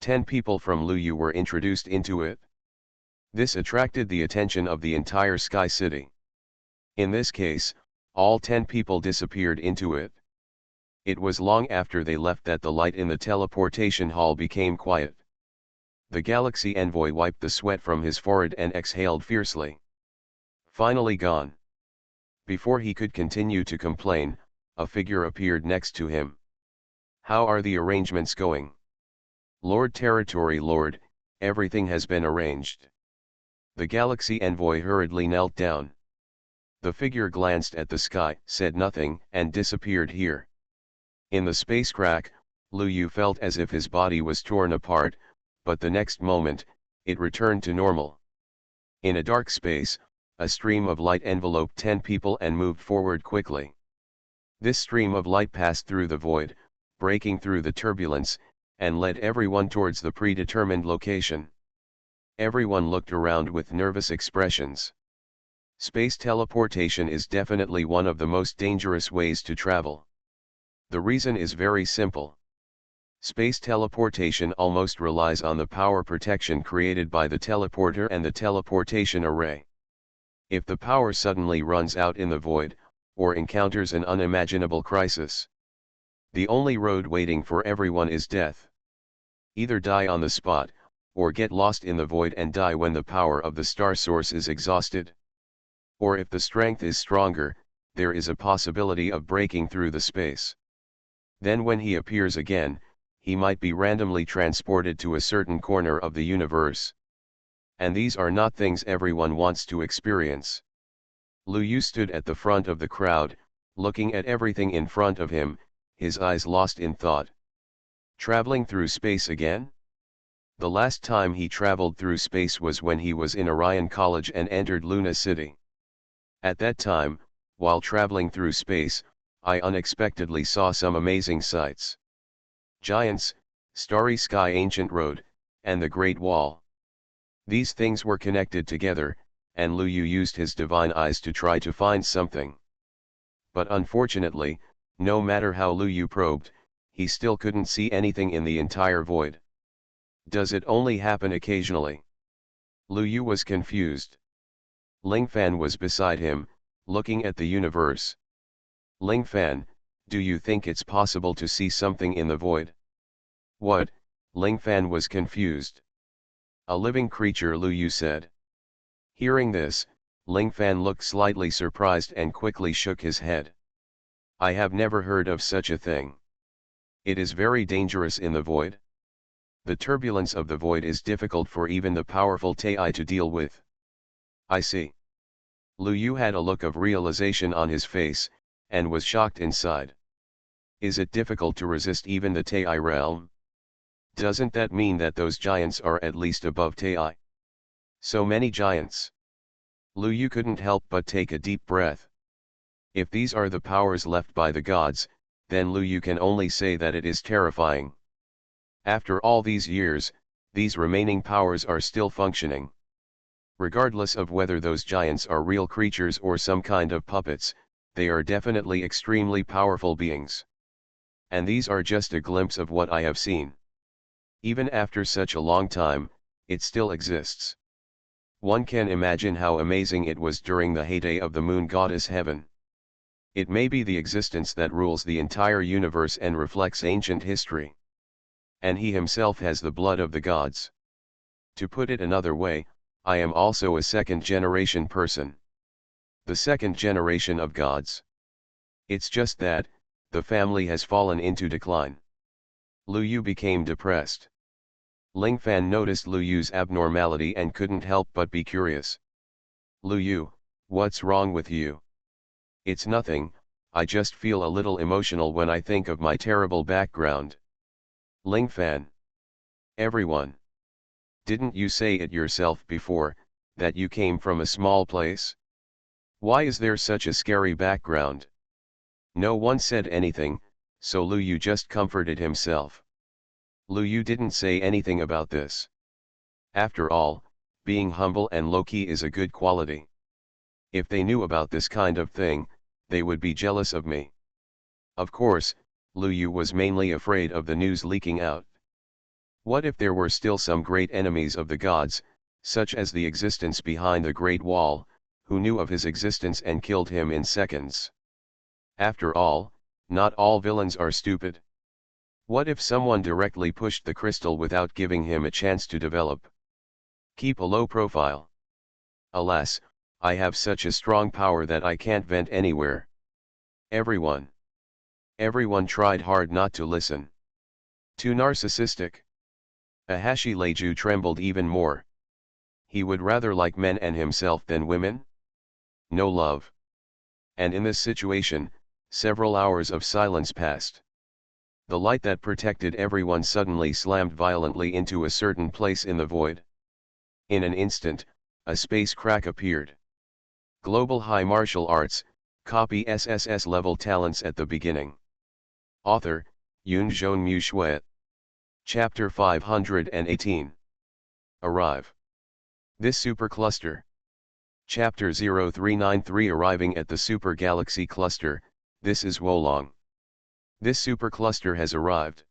10 people from Lu Yu were introduced into it. This attracted the attention of the entire Sky City. In this case, all 10 people disappeared into it. It was long after they left that the light in the teleportation hall became quiet. The Galaxy Envoy wiped the sweat from his forehead and exhaled fiercely. Finally gone. Before he could continue to complain, a figure appeared next to him. How are the arrangements going? Lord Territory Lord, everything has been arranged. The Galaxy Envoy hurriedly knelt down. The figure glanced at the sky, said nothing, and disappeared here. In the space crack, Lu Yu felt as if his body was torn apart, but the next moment, it returned to normal. In a dark space, a stream of light enveloped 10 people and moved forward quickly. This stream of light passed through the void, breaking through the turbulence, and led everyone towards the predetermined location. Everyone looked around with nervous expressions. Space teleportation is definitely one of the most dangerous ways to travel. The reason is very simple. Space teleportation almost relies on the power protection created by the teleporter and the teleportation array. If the power suddenly runs out in the void, or encounters an unimaginable crisis, the only road waiting for everyone is death. Either die on the spot, or get lost in the void and die when the power of the star source is exhausted. Or if the strength is stronger, there is a possibility of breaking through the space. Then when he appears again, he might be randomly transported to a certain corner of the universe. And these are not things everyone wants to experience. Lu Yu stood at the front of the crowd, looking at everything in front of him, his eyes lost in thought. Traveling through space again? The last time he traveled through space was when he was in Orion College and entered Luna City. At that time, while traveling through space, I unexpectedly saw some amazing sights. Giants, starry sky, ancient road, and the Great Wall. These things were connected together, and Lu Yu used his divine eyes to try to find something. But unfortunately, no matter how Lu Yu probed, he still couldn't see anything in the entire void. Does it only happen occasionally? Lu Yu was confused. Ling Fan was beside him, looking at the universe. Ling Fan, do you think it's possible to see something in the void? What? Ling Fan was confused. A living creature, Lu Yu said. Hearing this, Ling Fan looked slightly surprised and quickly shook his head. I have never heard of such a thing. It is very dangerous in the void. The turbulence of the void is difficult for even the powerful Tai to deal with. I see. Lu Yu had a look of realization on his face, and was shocked inside. Is it difficult to resist even the Tai realm? Doesn't that mean that those giants are at least above Tai? So many giants. Lu Yu couldn't help but take a deep breath. If these are the powers left by the gods, then Lu Yu can only say that it is terrifying. After all these years, these remaining powers are still functioning. Regardless of whether those giants are real creatures or some kind of puppets, they are definitely extremely powerful beings. And these are just a glimpse of what I have seen. Even after such a long time, it still exists. One can imagine how amazing it was during the heyday of the moon goddess heaven. It may be the existence that rules the entire universe and reflects ancient history. And he himself has the blood of the gods. To put it another way, I am also a second-generation person. The second generation of gods. It's just that, the family has fallen into decline. Lu Yu became depressed. Ling Fan noticed Lu Yu's abnormality and couldn't help but be curious. Lu Yu, what's wrong with you? It's nothing, I just feel a little emotional when I think of my terrible background. Ling Fan. Everyone. Didn't you say it yourself before, that you came from a small place? Why is there such a scary background? No one said anything, so Lu Yu just comforted himself. Lu Yu didn't say anything about this. After all, being humble and low-key is a good quality. If they knew about this kind of thing, they would be jealous of me. Of course, Lu Yu was mainly afraid of the news leaking out. What if there were still some great enemies of the gods, such as the existence behind the Great Wall, who knew of his existence and killed him in seconds? After all, not all villains are stupid. What if someone directly pushed the crystal without giving him a chance to develop? Keep a low profile. Alas, I have such a strong power that I can't vent anywhere. Everyone tried hard not to listen. Too narcissistic. Ahashi Leiju trembled even more. He would rather like men and himself than women? No love. And in this situation, several hours of silence passed. The light that protected everyone suddenly slammed violently into a certain place in the void. In an instant, a space crack appeared. Global High Martial Arts, copy SSS-level talents at the beginning. Author, Yunzhong Mu Shui. Chapter 518. Arrive. This supercluster. Chapter 0393 Arriving at the Super Galaxy Cluster, this is Wolong. This supercluster has arrived.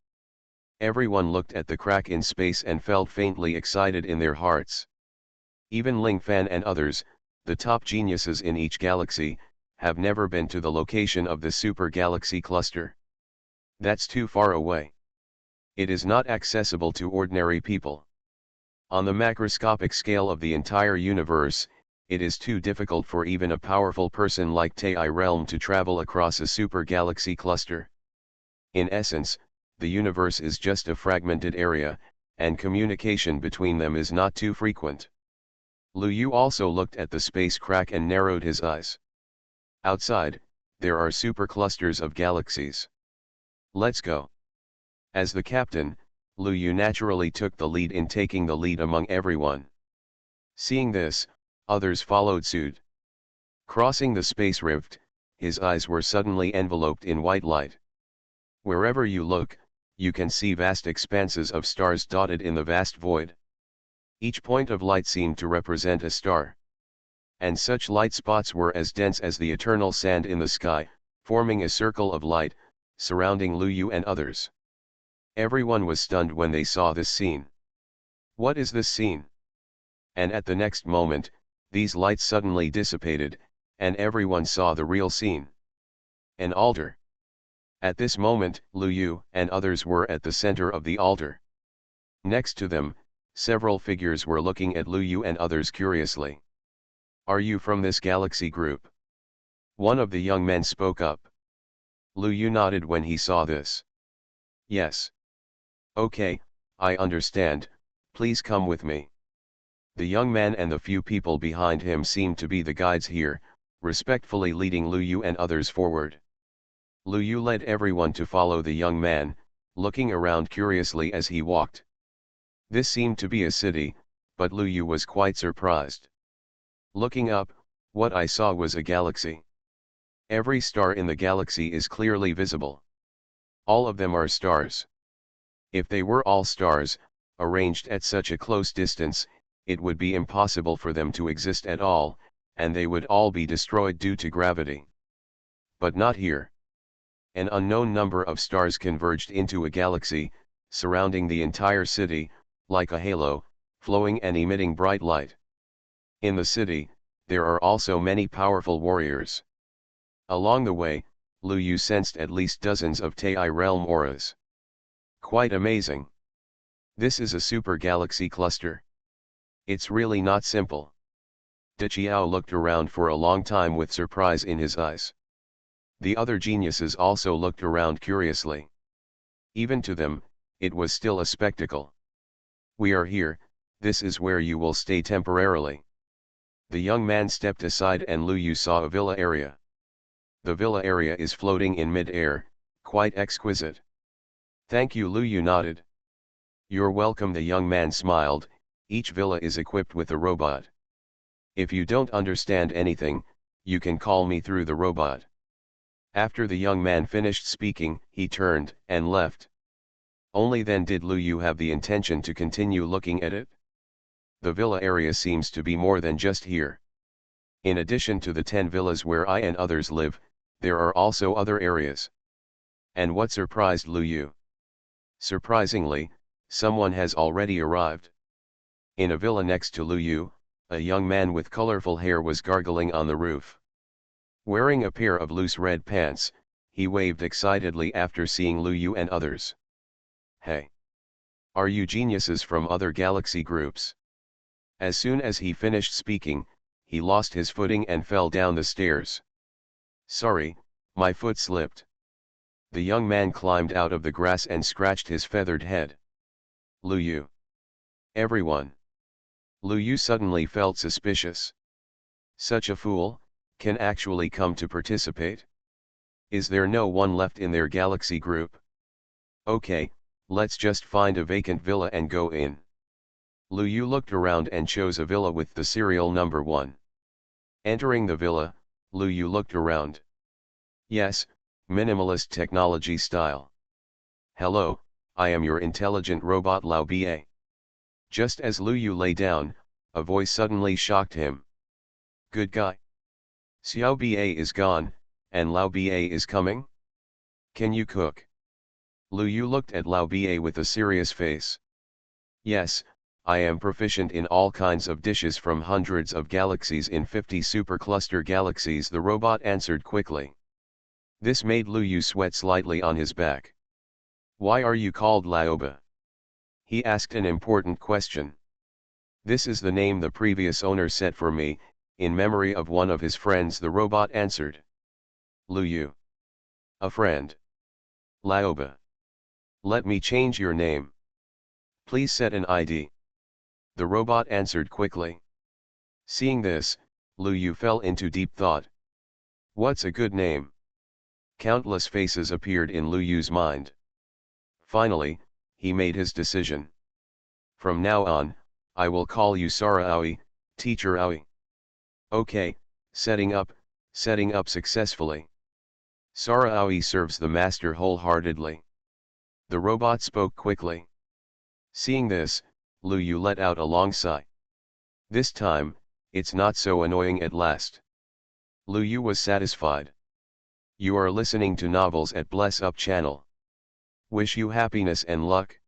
Everyone looked at the crack in space and felt faintly excited in their hearts. Even Ling Fan and others, the top geniuses in each galaxy, have never been to the location of the super galaxy cluster. That's too far away. It is not accessible to ordinary people. On the macroscopic scale of the entire universe, it is too difficult for even a powerful person like Tai Realm to travel across a super galaxy cluster. In essence, the universe is just a fragmented area, and communication between them is not too frequent. Lu Yu also looked at the space crack and narrowed his eyes. Outside, there are superclusters of galaxies. Let's go. As the captain, Lu Yu naturally took the lead in taking the lead among everyone. Seeing this, others followed suit. Crossing the space rift, his eyes were suddenly enveloped in white light. Wherever you look, you can see vast expanses of stars dotted in the vast void. Each point of light seemed to represent a star. And such light spots were as dense as the eternal sand in the sky, forming a circle of light, surrounding Lu Yu and others. Everyone was stunned when they saw this scene. What is this scene? And at the next moment, these lights suddenly dissipated, and everyone saw the real scene. An altar. At this moment, Lu Yu and others were at the center of the altar. Next to them, several figures were looking at Lu Yu and others curiously. Are you from this galaxy group? One of the young men spoke up. Lu Yu nodded when he saw this. Yes. Okay, I understand, please come with me. The young man and the few people behind him seemed to be the guides here, respectfully leading Lu Yu and others forward. Lu Yu led everyone to follow the young man, looking around curiously as he walked. This seemed to be a city, but Lu Yu was quite surprised. Looking up, what I saw was a galaxy. Every star in the galaxy is clearly visible. All of them are stars. If they were all stars, arranged at such a close distance, it would be impossible for them to exist at all, and they would all be destroyed due to gravity. But not here. An unknown number of stars converged into a galaxy, surrounding the entire city, like a halo, flowing and emitting bright light. In the city, there are also many powerful warriors. Along the way, Lu Yu sensed at least dozens of Tai realm auras. Quite amazing. This is a super galaxy cluster. It's really not simple. De Qiao looked around for a long time with surprise in his eyes. The other geniuses also looked around curiously. Even to them, it was still a spectacle. We are here, this is where you will stay temporarily. The young man stepped aside and Lu Yu saw a villa area. The villa area is floating in mid-air, quite exquisite. Thank you, Lu Yu nodded. You're welcome, the young man smiled. Each villa is equipped with a robot. If you don't understand anything, you can call me through the robot. After the young man finished speaking, he turned and left. Only then did Lu Yu have the intention to continue looking at it. The villa area seems to be more than just here. In addition to the 10 villas where I and others live, there are also other areas. And what surprised Lu Yu? Surprisingly, someone has already arrived. In a villa next to Lu Yu, a young man with colorful hair was gargling on the roof. Wearing a pair of loose red pants, he waved excitedly after seeing Lu Yu and others. Hey! Are you geniuses from other galaxy groups? As soon as he finished speaking, he lost his footing and fell down the stairs. Sorry, my foot slipped. The young man climbed out of the grass and scratched his feathered head. Lu Yu. Everyone. Lu Yu suddenly felt suspicious. Such a fool, can actually come to participate? Is there no one left in their galaxy group? Okay, let's just find a vacant villa and go in. Lu Yu looked around and chose a villa with the serial number 1. Entering the villa, Lu Yu looked around. Yes, minimalist technology style. Hello, I am your intelligent robot Lao Ba. Just as Lu Yu lay down, a voice suddenly shocked him. Good guy. Xiao Ba is gone, and Lao Ba is coming? Can you cook? Lu Yu looked at Lao Ba with a serious face. Yes, I am proficient in all kinds of dishes from hundreds of galaxies in 50 supercluster galaxies, the robot answered quickly. This made Lu Yu sweat slightly on his back. Why are you called Laoba? He asked an important question. This is the name the previous owner set for me, in memory of one of his friends, the robot answered. Lu Yu. A friend. Laoba. Let me change your name. Please set an ID. The robot answered quickly. Seeing this, Lu Yu fell into deep thought. What's a good name? Countless faces appeared in Lu Yu's mind. Finally, he made his decision. From now on, I will call you Sara Aoi, Teacher Aoi. Okay, setting up successfully. Sara Aoi serves the master wholeheartedly. The robot spoke quickly. Seeing this, Lu Yu let out a long sigh. This time, it's not so annoying at last. Lu Yu was satisfied. You are listening to novels at Bless Up channel. Wish you happiness and luck.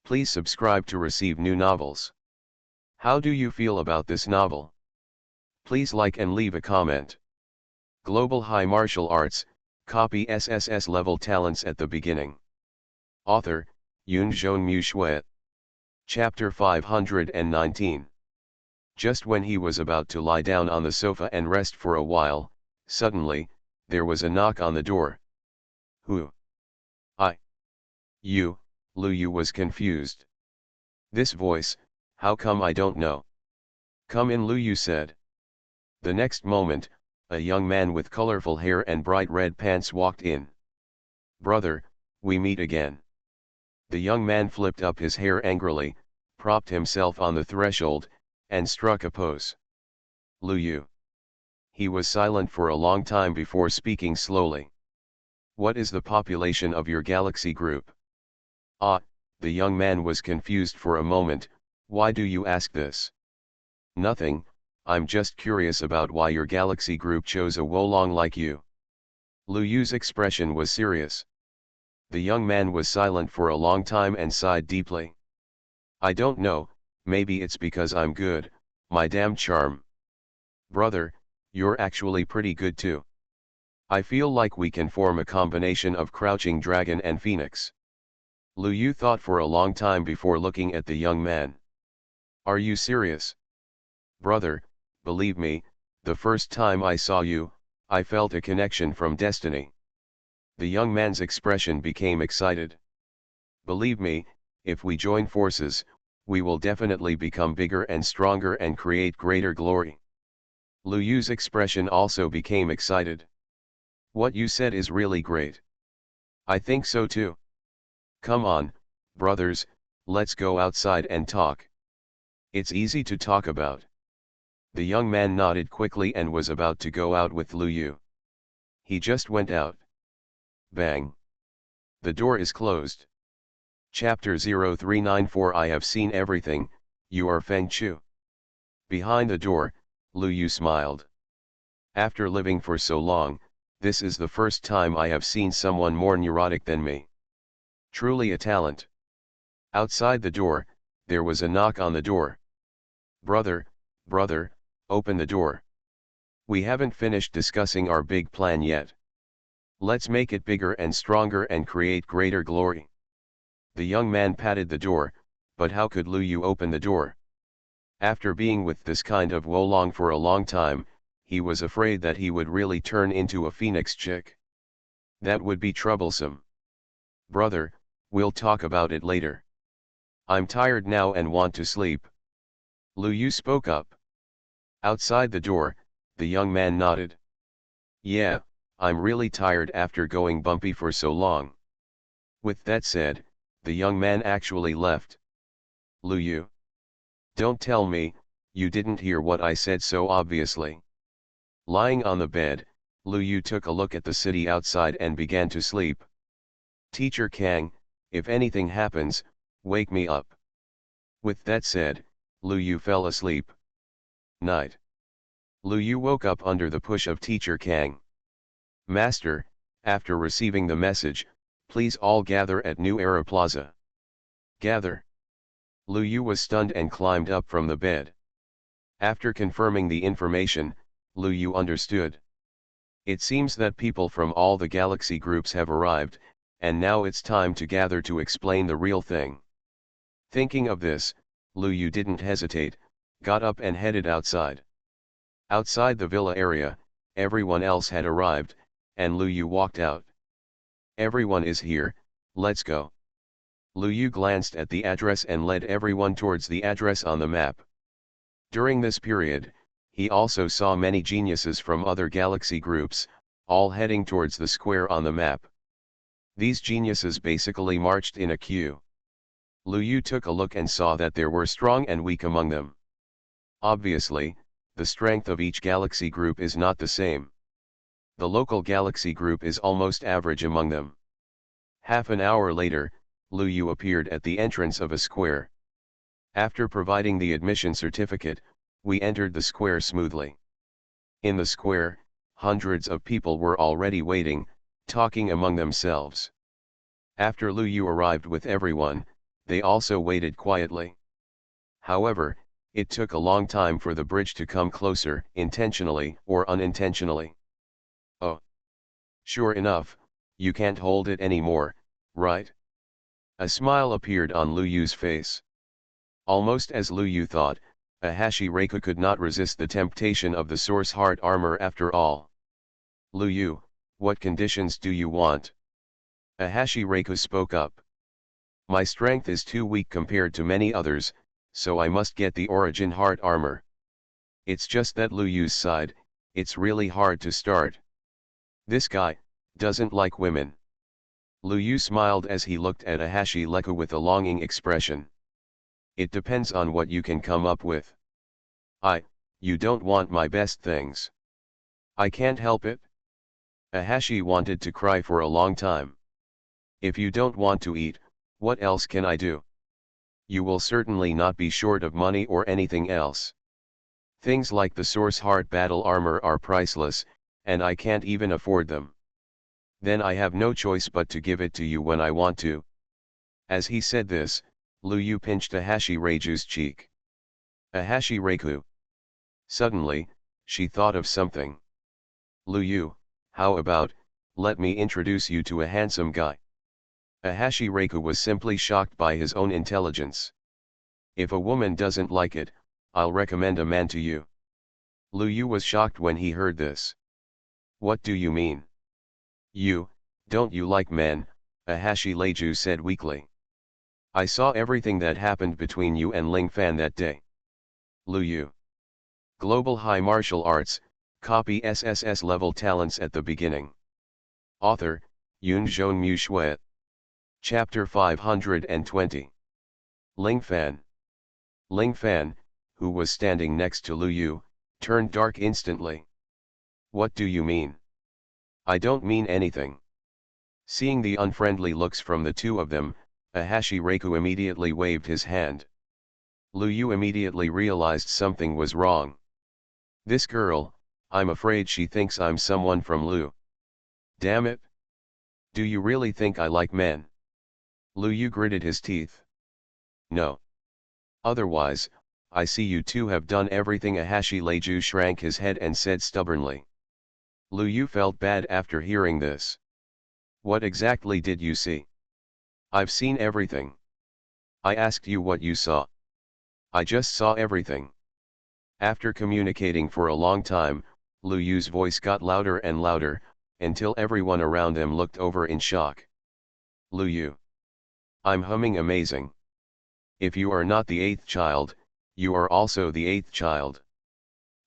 Please subscribe to receive new novels. How do you feel about this novel? Please like and leave a comment. Global High Martial Arts, copy SSS-level talents at the beginning. Author, Yun Zhong Mu Shui. Chapter 519. Just when he was about to lie down on the sofa and rest for a while, suddenly, there was a knock on the door. Who? I. You, Lu Yu was confused. This voice, how come I don't know? Come in, Lu Yu said. The next moment, a young man with colorful hair and bright red pants walked in. Brother, we meet again. The young man flipped up his hair angrily, propped himself on the threshold, and struck a pose. Lu Yu. He was silent for a long time before speaking slowly. What is the population of your galaxy group? Ah, the young man was confused for a moment. Why do you ask this? Nothing, I'm just curious about why your galaxy group chose a Wolong like you. Lu Yu's expression was serious. The young man was silent for a long time and sighed deeply. I don't know, maybe it's because I'm good, my damn charm. Brother, you're actually pretty good too. I feel like we can form a combination of Crouching Dragon and Phoenix. Lu Yu thought for a long time before looking at the young man. Are you serious? Brother, believe me, the first time I saw you, I felt a connection from destiny. The young man's expression became excited. Believe me, if we join forces, we will definitely become bigger and stronger and create greater glory. Lu Yu's expression also became excited. What you said is really great. I think so too. Come on, brothers, let's go outside and talk. It's easy to talk about. The young man nodded quickly and was about to go out with Lu Yu. He just went out. Bang. The door is closed. Chapter 0394 I have seen everything, you are Feng Chu. Behind the door, Lu Yu smiled. After living for so long, this is the first time I have seen someone more neurotic than me. Truly a talent. Outside the door, there was a knock on the door. Brother, open the door. We haven't finished discussing our big plan yet. Let's make it bigger and stronger and create greater glory. The young man patted the door, but how could Lu Yu open the door? After being with this kind of Wolong for a long time, he was afraid that he would really turn into a phoenix chick. That would be troublesome. Brother, we'll talk about it later. I'm tired now and want to sleep. Lu Yu spoke up. Outside the door, the young man nodded. Yeah, I'm really tired after going bumpy for so long. With that said, the young man actually left. Lu Yu. Don't tell me, you didn't hear what I said so obviously. Lying on the bed, Lu Yu took a look at the city outside and began to sleep. Teacher Kang, if anything happens, wake me up. With that said, Lu Yu fell asleep. Night. Lu Yu woke up under the push of Teacher Kang. Master, after receiving the message, please all gather at New Era Plaza. Gather. Lu Yu was stunned and climbed up from the bed. After confirming the information, Lu Yu understood. It seems that people from all the galaxy groups have arrived, and now it's time to gather to explain the real thing. Thinking of this, Lu Yu didn't hesitate, got up and headed outside. Outside the villa area, everyone else had arrived, and Lu Yu walked out. Everyone is here, let's go. Lu Yu glanced at the address and led everyone towards the address on the map. During this period, he also saw many geniuses from other galaxy groups, all heading towards the square on the map. These geniuses basically marched in a queue. Lu Yu took a look and saw that there were strong and weak among them. Obviously, the strength of each galaxy group is not the same. The local galaxy group is almost average among them. Half an hour later, Lu Yu appeared at the entrance of a square. After providing the admission certificate, we entered the square smoothly. In the square, hundreds of people were already waiting, talking among themselves. After Lu Yu arrived with everyone, they also waited quietly. However, it took a long time for the bridge to come closer, intentionally or unintentionally. Oh. Sure enough, you can't hold it anymore, right? A smile appeared on Lu Yu's face. Almost as Lu Yu thought, a Hashi Reika could not resist the temptation of the Source Heart armor after all. Lu Yu, what conditions do you want? Ahashi Reiku spoke up. My strength is too weak compared to many others, so I must get the origin heart armor. It's just that Lu Yu's side, it's really hard to start. This guy doesn't like women. Lu Yu smiled as he looked at Ahashi Reiku with a longing expression. It depends on what you can come up with. You don't want my best things. I can't help it. Ahashi wanted to cry for a long time. If you don't want to eat, what else can I do? You will certainly not be short of money or anything else. Things like the Source Heart battle armor are priceless, and I can't even afford them. Then I have no choice but to give it to you when I want to. As he said this, Lu Yu pinched Ahashi Reiku's cheek. Ahashi Reiku. Suddenly, she thought of something. Lu Yu, how about, let me introduce you to a handsome guy. Ahashi Reiku was simply shocked by his own intelligence. If a woman doesn't like it, I'll recommend a man to you. Lu Yu was shocked when he heard this. What do you mean? Don't you like men? Ahashi Reiku said weakly. I saw everything that happened between you and Ling Fan that day. Lu Yu. Global High Martial Arts, copy SSS-level talents at the beginning. Author, Yun Zhong Mu Shui. Chapter 520. Ling Fan. Ling Fan, who was standing next to Lu Yu, turned dark instantly. What do you mean? I don't mean anything. Seeing the unfriendly looks from the two of them, Ahashi Reiku immediately waved his hand. Lu Yu immediately realized something was wrong. This girl, I'm afraid she thinks I'm someone from Lu. Damn it. Do you really think I like men? Lu Yu gritted his teeth. No. Otherwise, I see you two have done everything. Ahashi Reiku shrank his head and said stubbornly. Lu Yu felt bad after hearing this. What exactly did you see? I've seen everything. I asked you what you saw. I just saw everything. After communicating for a long time, Lu Yu's voice got louder and louder, until everyone around them looked over in shock. Lu Yu. I'm humming amazing. If you are not the eighth child, you are also the eighth child.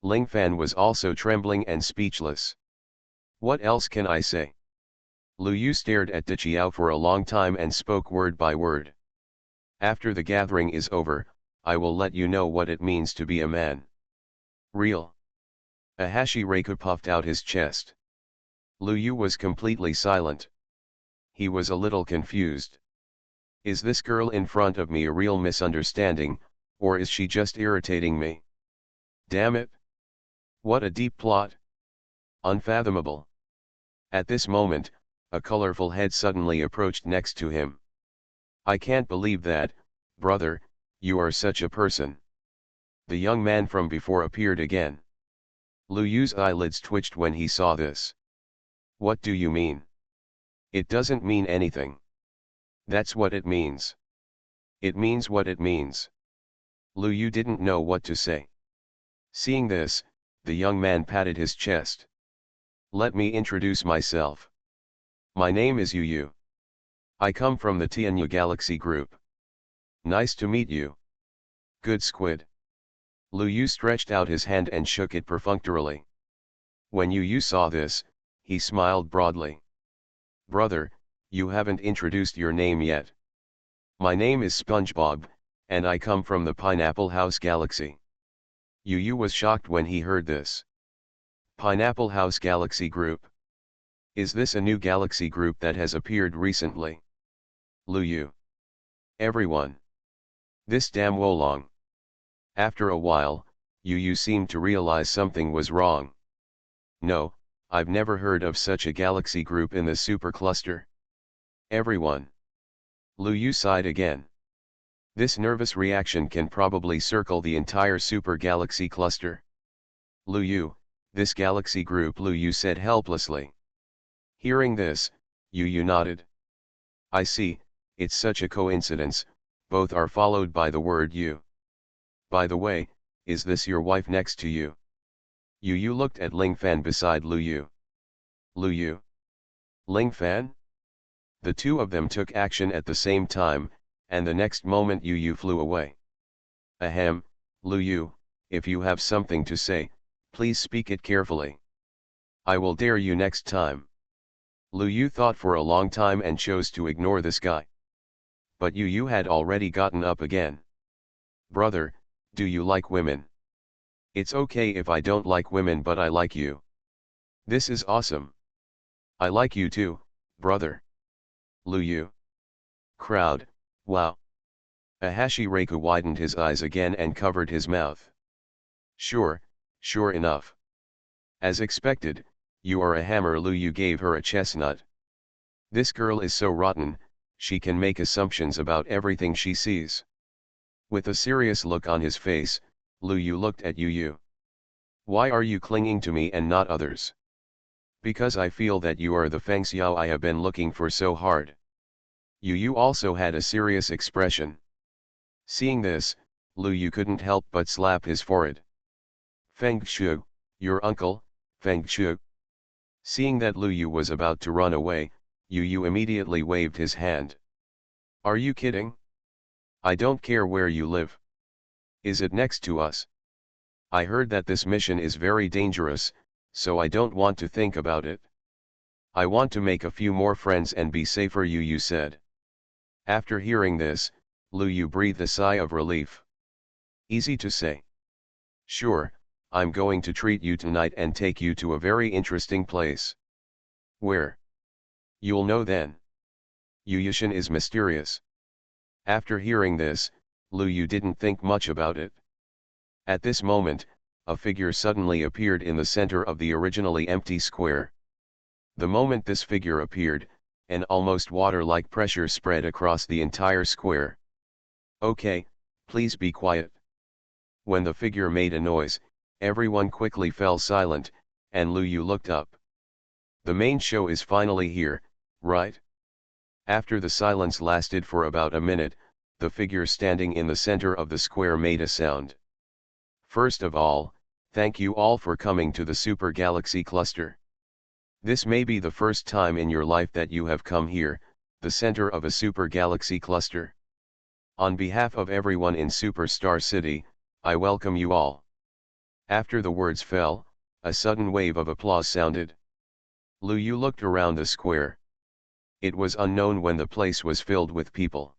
Ling Fan was also trembling and speechless. What else can I say? Lu Yu stared at De Chiao for a long time and spoke word by word. After the gathering is over, I will let you know what it means to be a man. Real. Ahashi Reiku puffed out his chest. Lu Yu was completely silent. He was a little confused. Is this girl in front of me a real misunderstanding, or is she just irritating me? Damn it! What a deep plot! Unfathomable. At this moment, a colorful head suddenly approached next to him. I can't believe that, brother, you are such a person. The young man from before appeared again. Lu Yu's eyelids twitched when he saw this. What do you mean? It doesn't mean anything. That's what it means. It means what it means. Lu Yu didn't know what to say. Seeing this, the young man patted his chest. Let me introduce myself. My name is Yu Yu. I come from the Tianyu Galaxy Group. Nice to meet you. Good squid. Lu Yu stretched out his hand and shook it perfunctorily. When Yu Yu saw this, he smiled broadly. Brother, you haven't introduced your name yet. My name is SpongeBob, and I come from the Pineapple House Galaxy. Yu Yu was shocked when he heard this. Pineapple House Galaxy Group. Is this a new galaxy group that has appeared recently? Lu Yu. Everyone. This damn Wolong. After a while, Yu Yu seemed to realize something was wrong. No, I've never heard of such a galaxy group in the supercluster. Everyone. Lu Yu sighed again. This nervous reaction can probably circle the entire super galaxy cluster. Lu Yu, this galaxy group, Lu Yu said helplessly. Hearing this, Yu Yu nodded. I see, it's such a coincidence, both are followed by the word Yu. By the way, is this your wife next to you? Yu Yu looked at Ling Fan beside Lu Yu. Lu Yu. Ling Fan? The two of them took action at the same time, and the next moment Yu Yu flew away. Ahem, Lu Yu, if you have something to say, please speak it carefully. I will dare you next time. Lu Yu thought for a long time and chose to ignore this guy. But Yu Yu had already gotten up again. Brother, do you like women? It's okay if I don't like women, but I like you. This is awesome. I like you too, brother. Lu Yu. Crowd, wow. Ahashiraiku widened his eyes again and covered his mouth. Sure enough. As expected, you are a hammer. Lu Yu gave her a chestnut. This girl is so rotten, she can make assumptions about everything she sees. With a serious look on his face, Lu Yu looked at Yu Yu. Why are you clinging to me and not others? Because I feel that you are the Feng Xiao I have been looking for so hard. Yu Yu also had a serious expression. Seeing this, Lu Yu couldn't help but slap his forehead. Feng Xiu, your uncle, Feng Xiu. Seeing that Lu Yu was about to run away, Yu Yu immediately waved his hand. Are you kidding? I don't care where you live. Is it next to us? I heard that this mission is very dangerous, so I don't want to think about it. I want to make a few more friends and be safer, Yu Yu said. After hearing this, Lu Yu breathed a sigh of relief. Easy to say. Sure, I'm going to treat you tonight and take you to a very interesting place. Where? You'll know then. Yu Yushin is mysterious. After hearing this, Lu Yu didn't think much about it. At this moment, a figure suddenly appeared in the center of the originally empty square. The moment this figure appeared, an almost water-like pressure spread across the entire square. Okay, please be quiet. When the figure made a noise, everyone quickly fell silent, and Lu Yu looked up. The main show is finally here, right? After the silence lasted for about a minute, the figure standing in the center of the square made a sound. First of all, thank you all for coming to the Super Galaxy Cluster. This may be the first time in your life that you have come here, the center of a Super Galaxy Cluster. On behalf of everyone in Superstar City, I welcome you all. After the words fell, a sudden wave of applause sounded. Lu Yu looked around the square. It was unknown when the place was filled with people.